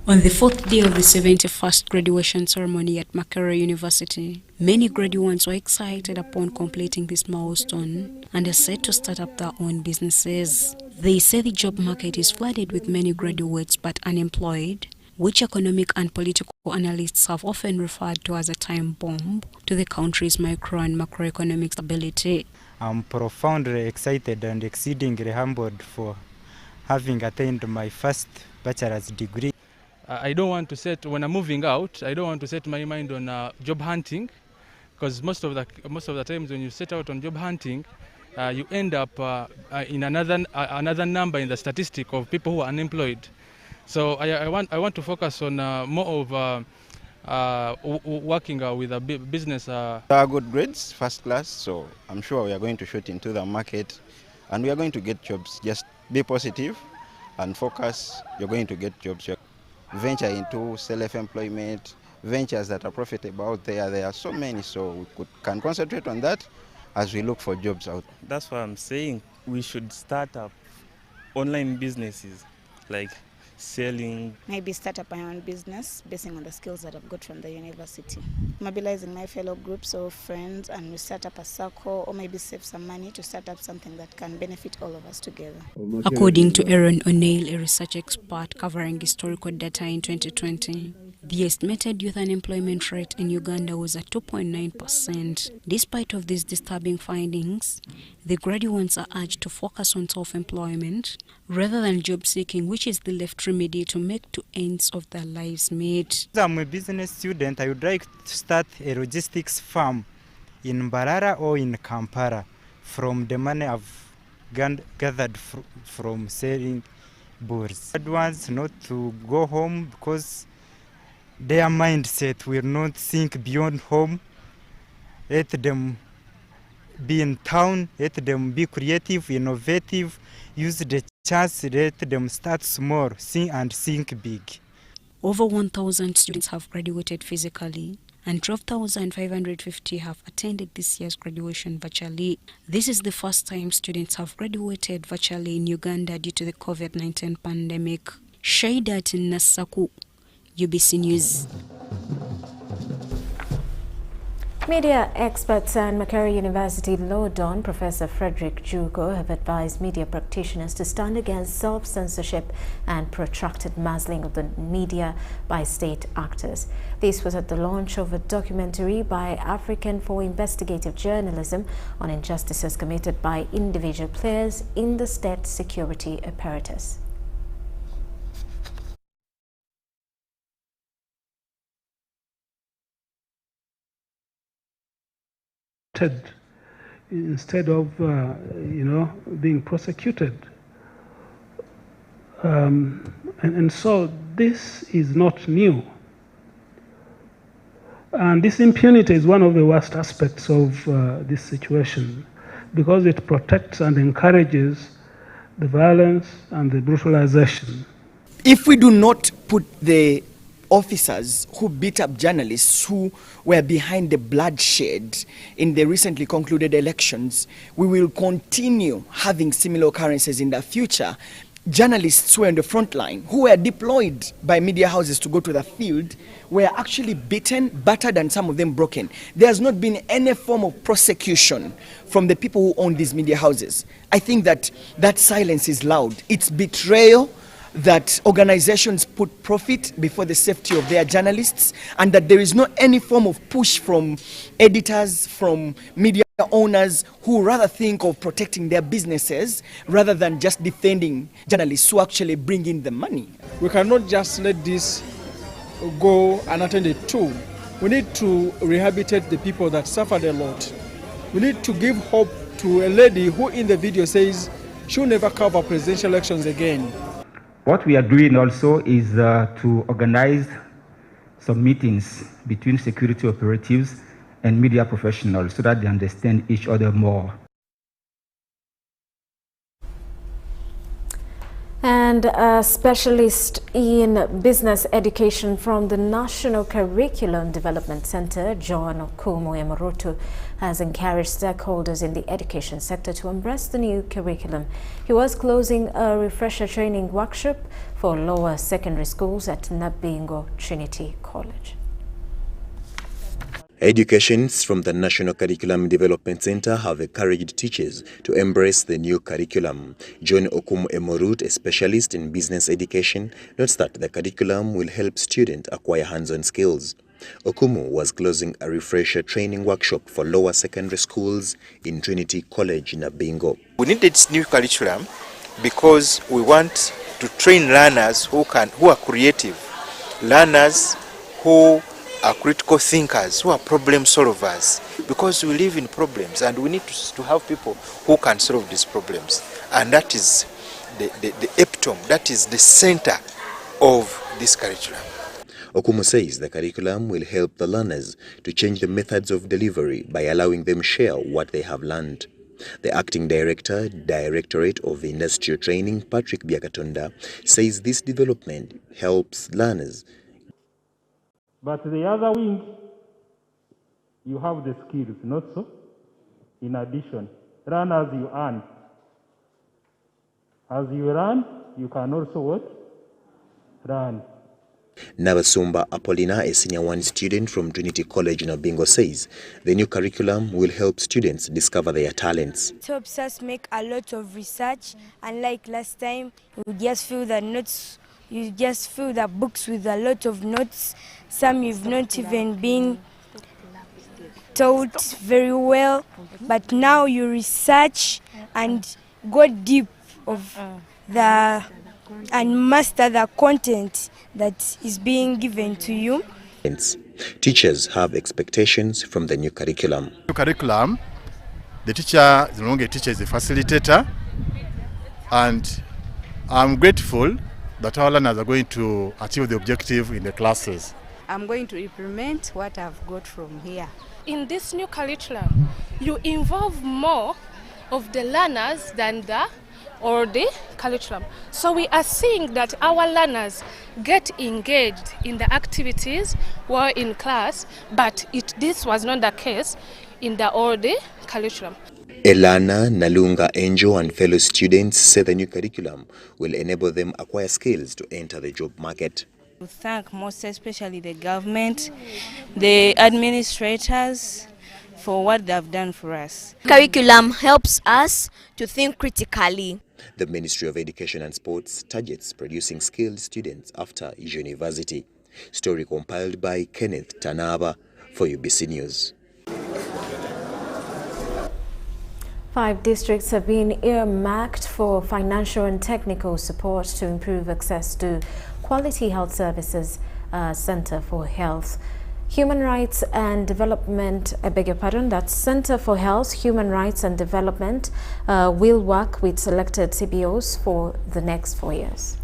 On the fourth day of the 71st graduation ceremony at Makerere University, many graduates were excited upon completing this milestone and are set to start up their own businesses. They say the job market is flooded with many graduates but unemployed, which economic and political analysts have often referred to as a time bomb to the country's micro and macroeconomic stability. I'm profoundly excited and exceedingly humbled for having attained my first bachelor's degree. I don't want to set, when I'm moving out, I don't want to set my mind on job hunting, because most of the times when you set out on job hunting, you end up in another number in the statistic of people who are unemployed. So I want to focus on more of working with a business. Our good grades, first class, so I'm sure we are going to shoot into the market and we are going to get jobs. Just be positive and focus, you're going to get jobs. Venture into self-employment, ventures that are profitable out there. There are so many, so we can concentrate on that as we look for jobs out. That's what I'm saying. We should start up online businesses like selling. Maybe start up my own business basing on the skills that I've got from the university. Mobilizing my fellow groups or friends and we start up a circle or maybe save some money to start up something that can benefit all of us together. According to Aaron O'Neill, a research expert covering historical data in 2020, the estimated youth unemployment rate in Uganda was at 2.9%. Despite of these disturbing findings, the graduates are urged to focus on self-employment rather than job seeking, which is the left remedy to make two ends of their lives meet. I'm a business student. I would like to start a logistics farm in Mbarara or in Kampala from the money I've gathered from selling bulls. I want not to go home because their mindset will not think beyond home. Let them be in town, let them be creative, innovative, use the chance, let them start small, and think big. Over 1,000 students have graduated physically and 12,550 have attended this year's graduation virtually. This is the first time students have graduated virtually in Uganda due to the COVID-19 pandemic. Shaidat Nasaku, UBC News. Media experts and Makerere University Law Don Professor Frederick Jugo have advised media practitioners to stand against self-censorship and protracted muzzling of the media by state actors. This was at the launch of a documentary by African for Investigative Journalism on injustices committed by individual players in the state security apparatus. Instead of being prosecuted, and so this is not new, and this impunity is one of the worst aspects of this situation because it protects and encourages the violence and the brutalization. If we do not put the officers who beat up journalists who were behind the bloodshed in the recently concluded elections, we will continue having similar occurrences in the future. Journalists who were on the front line, who were deployed by media houses to go to the field, were actually beaten, battered, and some of them broken. There has not been any form of prosecution from the people who own these media houses. I think that that silence is loud. It's betrayal that organizations put profit before the safety of their journalists, and that there is not any form of push from editors, from media owners who rather think of protecting their businesses rather than just defending journalists who actually bring in the money. We cannot just let this go unattended to. We need to rehabilitate the people that suffered a lot. We need to give hope to a lady who in the video says she'll never cover presidential elections again. What we are doing also is to organize some meetings between security operatives and media professionals so that they understand each other more. And a specialist in business education from the National Curriculum Development Center, John Okumu Emorotu, has encouraged stakeholders in the education sector to embrace the new curriculum. He was closing a refresher training workshop for lower secondary schools at Nabingo Trinity College. Educations from the National Curriculum Development Center have encouraged teachers to embrace the new curriculum. John Okumu Emorut, a specialist in business education, notes that the curriculum will help students acquire hands-on skills. Okumu was closing a refresher training workshop for lower secondary schools in Trinity College in Abingo. We need this new curriculum because we want to train learners who are creative, learners who are critical thinkers, who are problem solvers, because we live in problems and we need to have people who can solve these problems. And that is the epitome, that is the center of this curriculum. Okumu says the curriculum will help the learners to change the methods of delivery by allowing them share what they have learned. The acting director, Directorate of Industrial Training, Patrick Biakatonda, says this development helps learners. But the other wing, you have the skills, not so? In addition, run as you earn. As you run, you can also what? Run. Nabasumba Apollina, a senior one student from Trinity College in Abingo, says the new curriculum will help students discover their talents. It helps us make a lot of research, unlike last time, we just fill the notes, you just fill the books with a lot of notes. Some you've not even been taught very well, but now you research and go deep of and master the content that is being given to you. Teachers have expectations from the new curriculum. The teacher is no longer a teacher, is a facilitator, and I'm grateful that our learners are going to achieve the objective in the classes. I'm going to implement what I've got from here. In this new curriculum, you involve more of the learners than the curriculum. So we are seeing that our learners get engaged in the activities while in class, but this was not the case in the curriculum. Elana, Nalunga, Angel and fellow students say the new curriculum will enable them acquire skills to enter the job market. To thank most especially the government, the administrators, for what they've done for us. Curriculum helps us to think critically. The Ministry of Education and Sports targets producing skilled students after university. Story compiled by Kenneth Tanaba for UBC News. 5 districts have been earmarked for financial and technical support to improve access to quality health services. Center for Health, Human Rights and Development, that's Center for Health, Human Rights and Development will work with selected CBOs for the next 4 years.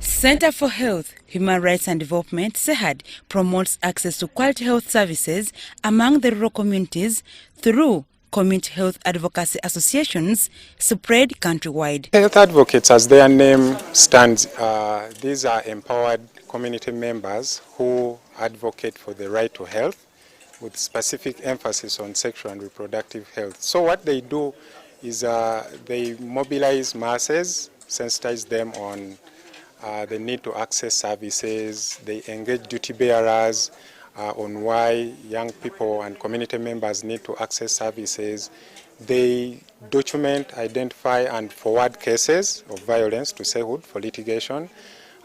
Center for Health, Human Rights and Development, CHHAD, promotes access to quality health services among the rural communities through community health advocacy associations spread countrywide. Health advocates, as their name stands, these are empowered community members who advocate for the right to health with specific emphasis on sexual and reproductive health. So what they do is they mobilize masses, sensitize them on the need to access services, they engage duty bearers on why young people and community members need to access services. They document, identify and forward cases of violence to CHHUD for litigation,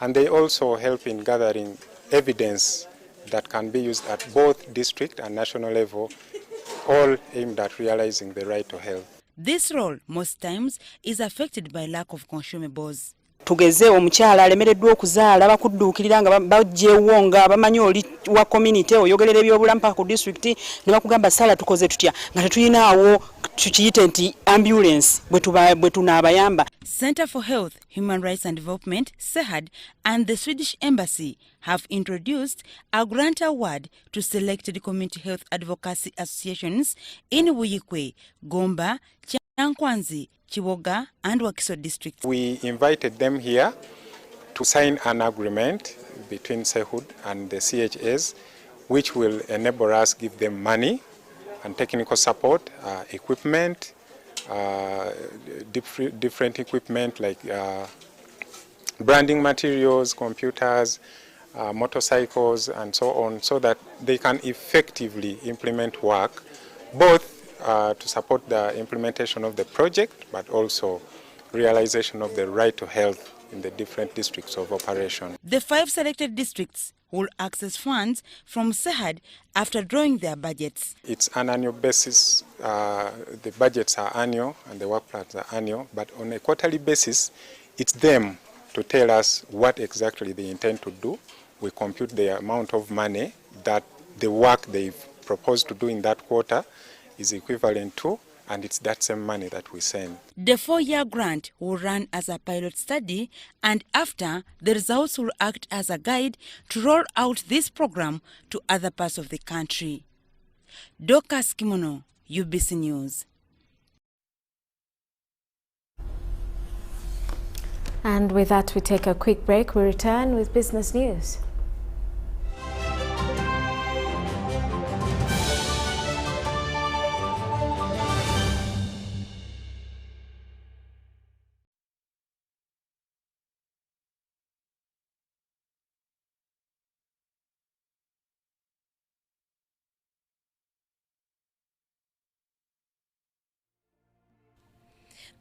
and they also help in gathering evidence that can be used at both district and national level, all aimed at realizing the right to health. This role most times is affected by lack of consumables. Tugeze omukyala alemereddwa okuzaala bakudduukirira nga bajjeewo nga bamanyi oli wa community oyogerera ebyobulamu paka ku district ne bakugamba sala tukoze tutya nga tetuyinaawo tukiyite nti ambulance bwe tunaabayamba. Center for Health, Human Rights and Development, CHHAD, and the Swedish Embassy have introduced a grant award to selected community health advocacy associations in Wuyikwe, Gomba, Ngonzi, Chiwoga and Wakiso districts. We invited them here to sign an agreement between CHHUD and the CHS, which will enable us give them money and technical support, equipment, different equipment like branding materials, computers, motorcycles and so on, so that they can effectively implement work, both to support the implementation of the project, but also realization of the right to health in the different districts of operation. The 5 selected districts will access funds from SEHAD after drawing their budgets. It's an annual basis. The budgets are annual and the work plans are annual, but on a quarterly basis, it's them to tell us what exactly they intend to do. We compute the amount of money that the work they've proposed to do in that quarter is equivalent to, and it's that same money that we send. The 4-year grant will run as a pilot study, and after, the results will act as a guide to roll out this program to other parts of the country. Dorcas Kimono, UBC News. And with that, we take a quick break. We return with business news.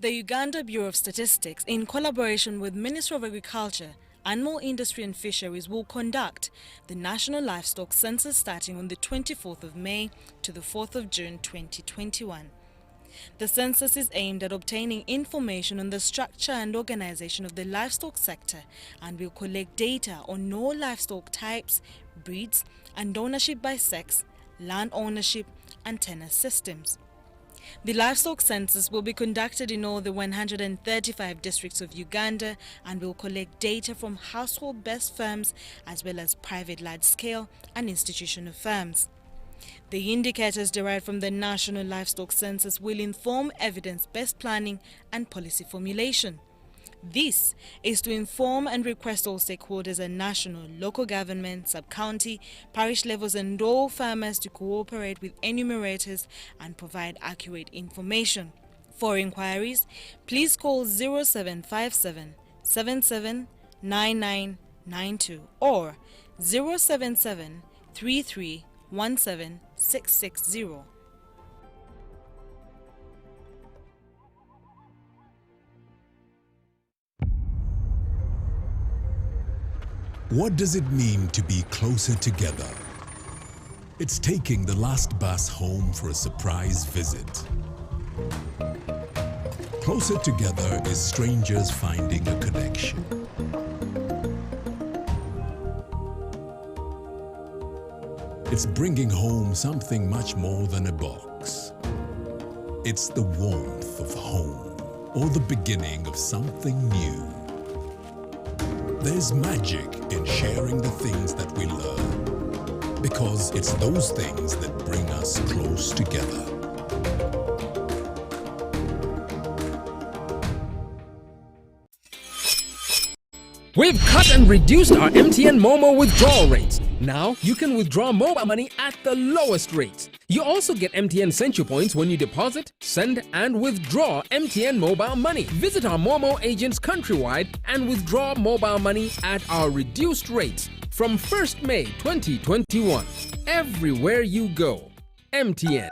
The Uganda Bureau of Statistics, in collaboration with Ministry of Agriculture, Animal Industry and Fisheries, will conduct the National Livestock Census starting on the 24th of May to the 4th of June 2021. The census is aimed at obtaining information on the structure and organization of the livestock sector and will collect data on all livestock types, breeds, and ownership by sex, land ownership, and tenure systems. The livestock census will be conducted in all the 135 districts of Uganda and will collect data from household-based firms as well as private large-scale and institutional firms. The indicators derived from the National Livestock Census will inform evidence-based planning and policy formulation. This is to inform and request all stakeholders at national, local government, sub-county, parish levels and all farmers to cooperate with enumerators and provide accurate information. For inquiries, please call 0757 779992 or 077 33 17660. What does it mean to be closer together? It's taking the last bus home for a surprise visit. Closer together is strangers finding a connection. It's bringing home something much more than a box. It's the warmth of home, or the beginning of something new. There's magic in sharing the things that we learn, because it's those things that bring us close together. We've cut and reduced our MTN Momo withdrawal rates. Now you can withdraw mobile money at the lowest rates. You also get MTN Central Points when you deposit, send, and withdraw MTN mobile money. Visit our Momo agents countrywide and withdraw mobile money at our reduced rates from 1st May 2021. Everywhere you go, MTN.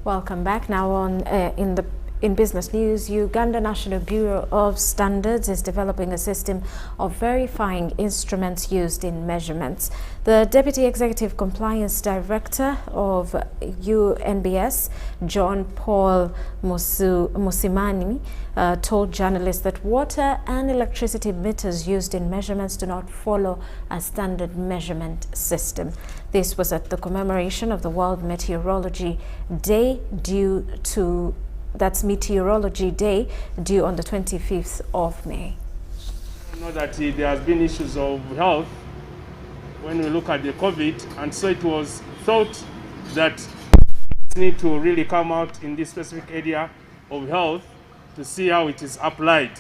Welcome back. Now on in business news, Uganda National Bureau of Standards is developing a system of verifying instruments used in measurements. The Deputy Executive Compliance Director of UNBS, John Paul Musimani, told journalists that water and electricity meters used in measurements do not follow a standard measurement system. This was at the commemoration of the World Meteorology Day Meteorology Day due on the 25th of May. I know that there has been issues of health when we look at the COVID, and so it was thought that we need to really come out in this specific area of health to see how it is applied.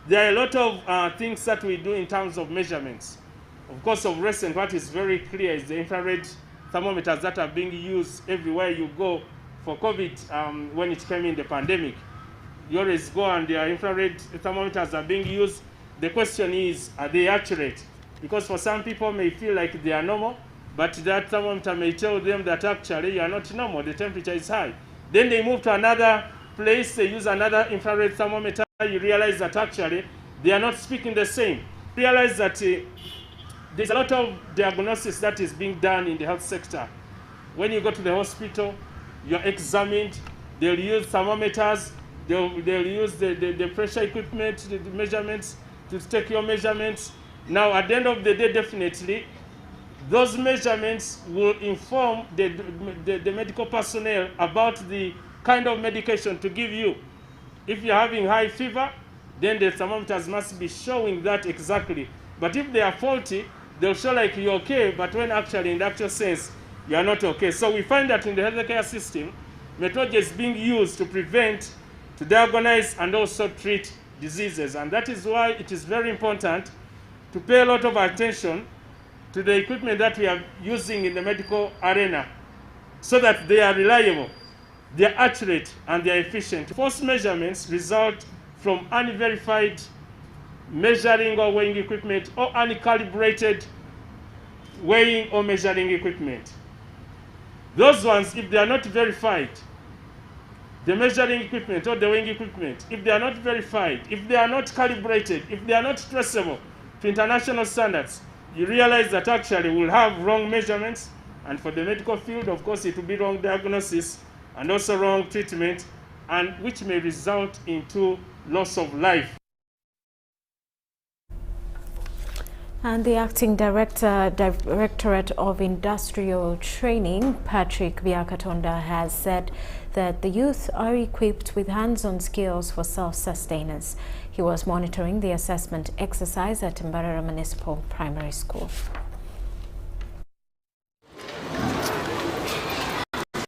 There are a lot of things that we do in terms of measurements. Of course, of recent, what is very clear is the infrared thermometers that are being used everywhere you go for COVID when it came in the pandemic. You always go and their infrared thermometers are being used. The question is, are they accurate? Because for some people may feel like they are normal, but that thermometer may tell them that actually you are not normal, the temperature is high. Then they move to another place, they use another infrared thermometer, you realize that actually they are not speaking the same. Realize that there's a lot of diagnosis that is being done in the health sector. When you go to the hospital, you're examined, they'll use thermometers, they'll use the pressure equipment, the measurements, to take your measurements. Now, at the end of the day, definitely, those measurements will inform the medical personnel about the kind of medication to give you. If you're having high fever, then the thermometers must be showing that exactly. But if they are faulty, they'll show like you're okay, but when actually, in the actual sense, you are not okay. So we find that in the healthcare system, metrology is being used to prevent, to diagnose, and also treat diseases. And that is why it is very important to pay a lot of attention to the equipment that we are using in the medical arena so that they are reliable, they are accurate, and they are efficient. False measurements result from unverified measuring or weighing equipment or uncalibrated weighing or measuring equipment. Those ones, if they are not verified, the measuring equipment or the weighing equipment, if they are not verified, if they are not calibrated, if they are not traceable to international standards, you realize that actually we'll have wrong measurements, and for the medical field, of course, it will be wrong diagnosis and also wrong treatment, and which may result into loss of life. And the Acting Directorate of Industrial Training, Patrick Biakatonda, has said that the youth are equipped with hands-on skills for self-sustenance. He was monitoring the assessment exercise at Mbarara Municipal Primary School.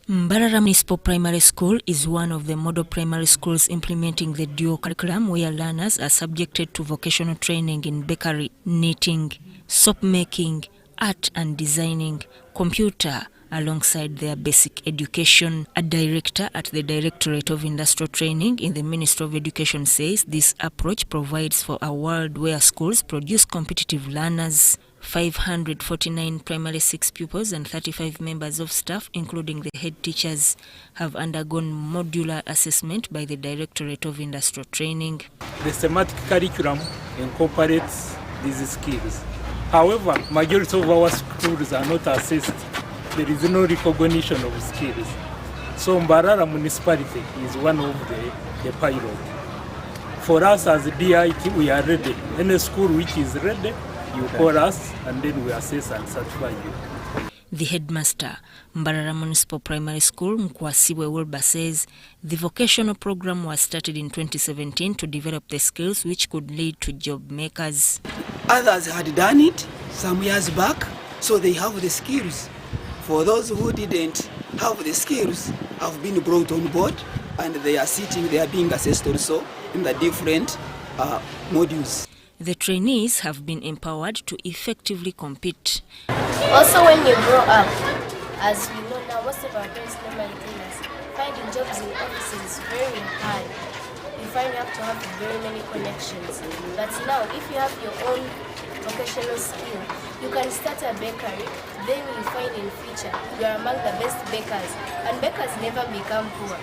Mbarara Municipal Primary School is one of the model primary schools implementing the dual curriculum where learners are subjected to vocational training in bakery, knitting, soap making, art and designing, computer, alongside their basic education. A director at the Directorate of Industrial Training in the Ministry of Education says this approach provides for a world where schools produce competitive learners. 549 primary 6 pupils and 35 members of staff, including the head teachers, have undergone modular assessment by the Directorate of Industrial Training. The thematic curriculum incorporates these skills. However, majority of our schools are not assessed. There is no recognition of skills. So Mbarara municipality is one of the pilot. For us as DIT, we are ready. Any school which is ready, you call us and then we assess and certify you. The headmaster, Mbarara Municipal Primary School, Mkwasiwe Wilba, says the vocational program was started in 2017 to develop the skills which could lead to job makers. Others had done it some years back, so they have the skills. For those who didn't have the skills, have been brought on board and they are sitting, they are being assessed also in the different modules. The trainees have been empowered to effectively compete. Also, when you grow up, as we know now, most of our parents normally tell us, finding jobs in offices is very hard. You find you have to have very many connections. But now, if you have your own vocational skill, you can start a bakery, then you find in future you are among the best bakers. And bakers never become poor,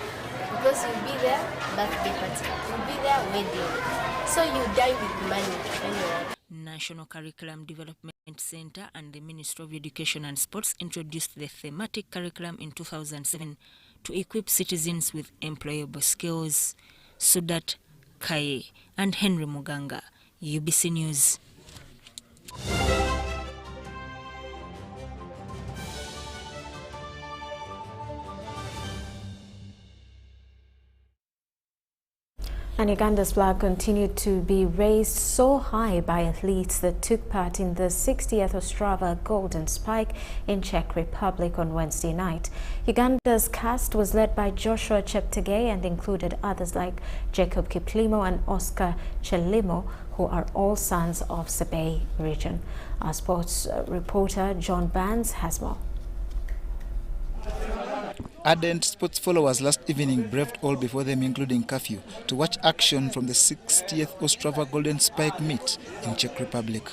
because you'll be there, birthday party, you'll be there, wedding. So you die with money anyway. National Curriculum Development Center and the Ministry of Education and Sports introduced the thematic curriculum in 2007 to equip citizens with employable skills. Sudat Kaye and Henry Muganga, UBC News. And Uganda's flag continued to be raised so high by athletes that took part in the 60th Ostrava Golden Spike in Czech Republic on Wednesday night. Uganda's cast was led by Joshua Cheptegei and included others like Jacob Kiplimo and Oscar Chelimo, who are all sons of Sebei region. Our sports reporter John Barnes has more. Ardent sports followers last evening braved all before them, including curfew, to watch action from the 60th Ostrava Golden Spike meet in Czech Republic.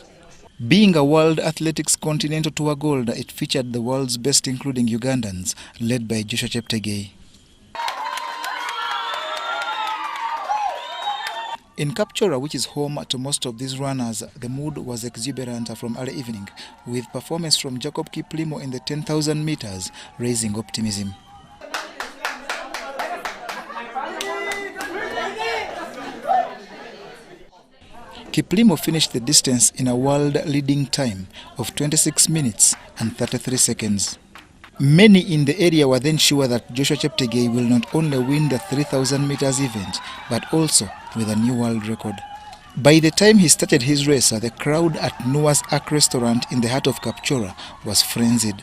Being a World Athletics Continental Tour Gold, it featured the world's best, including Ugandans, led by Joshua Cheptegei. In Kapchora, which is home to most of these runners, the mood was exuberant from early evening, with performance from Jacob Kiplimo in the 10,000 meters raising optimism. Kiplimo finished the distance in a world-leading time of 26 minutes and 33 seconds. Many in the area were then sure that Joshua Cheptegei will not only win the 3,000 meters event, but also with a new world record. By the time he started his race, the crowd at Noah's Ark restaurant in the heart of Kapchora was frenzied.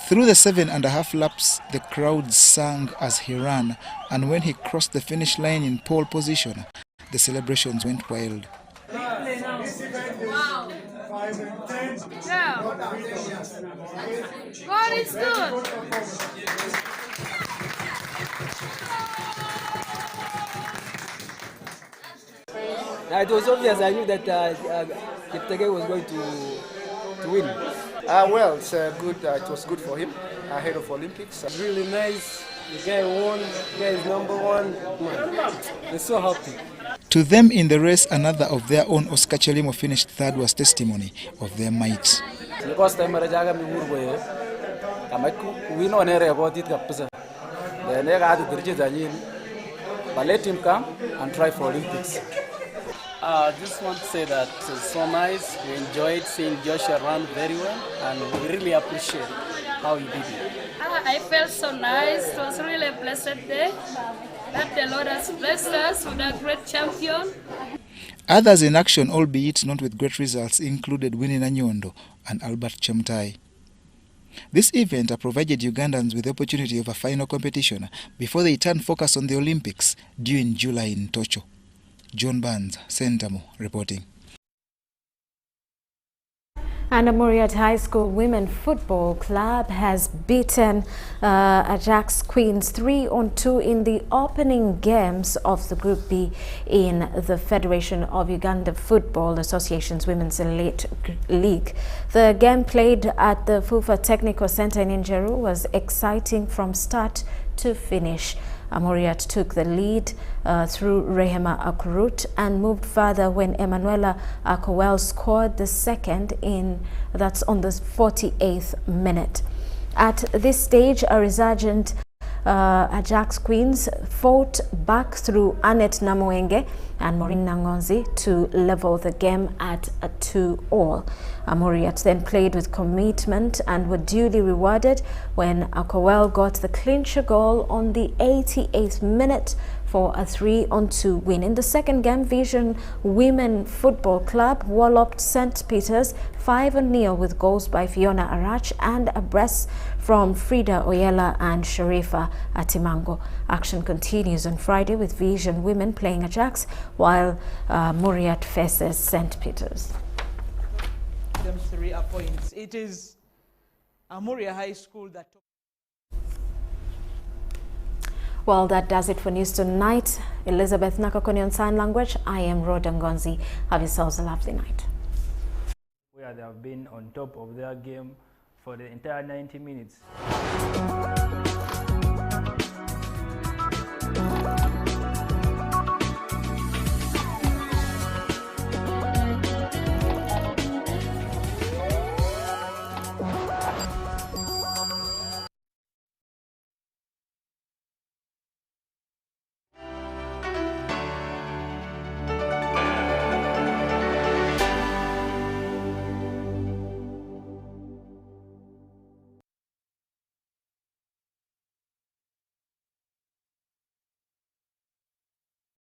Through the 7.5 laps, the crowd sang as he ran, and when he crossed the finish line in pole position, the celebrations went wild. Wow. 5 and 10. Yeah. God is good. It was obvious. I knew that Cheptegei was going to win. Well, it's good. It was good for him ahead of Olympics. Really nice. The guy won. The guy is #1. They're so happy. To them in the race, another of their own, Oscar Chelimo, finished third, was testimony of their might. But let him come and try for Olympics. I just want to say that it's so nice. We enjoyed seeing Joshua run very well, and we really appreciate how he did it. I felt so nice. It was really a blessed day that the Lord has blessed us with a great champion. Others in action, albeit not with great results, included Winnie Nanyondo and Albert Chemtai. This event provided Ugandans with the opportunity of a final competition before they turn focus on the Olympics due in July in Tocho. John Barnes, Sentamo, reporting. And Amuriat High School Women Football Club has beaten Ajax Queens 3-2 in the opening games of the Group B in the Federation of Uganda Football Association's Women's Elite League. The game, played at the Fufa Technical Center in Njeru, was exciting from start to finish. Amuriat took the lead through Rehema Akurut and moved further when Emanuela Akowel scored the second that's on the 48th minute. At this stage, a resurgent Ajax Queens fought back through Annette Namuenge and Maureen Ngonzi to level the game at a 2-2. Amuriat then played with commitment and were duly rewarded when Akowel got the clincher goal on the 88th minute for a 3-2 win. In the second game, Vision Women Football Club walloped St. Peter's 5-0 with goals by Fiona Arach and a brace from Frida Oyela and Sharifa Atimango. Action continues on Friday with Vision Women playing Ajax while Muriat faces St. Peter's. Them 3 points. It is Amuria High School that... Well, that does it for News Tonight. Elizabeth Nakakoni on sign language. I am Rhoda Ngonzi. Have yourselves a lovely night. Where they have been on top of their game for the entire 90 minutes.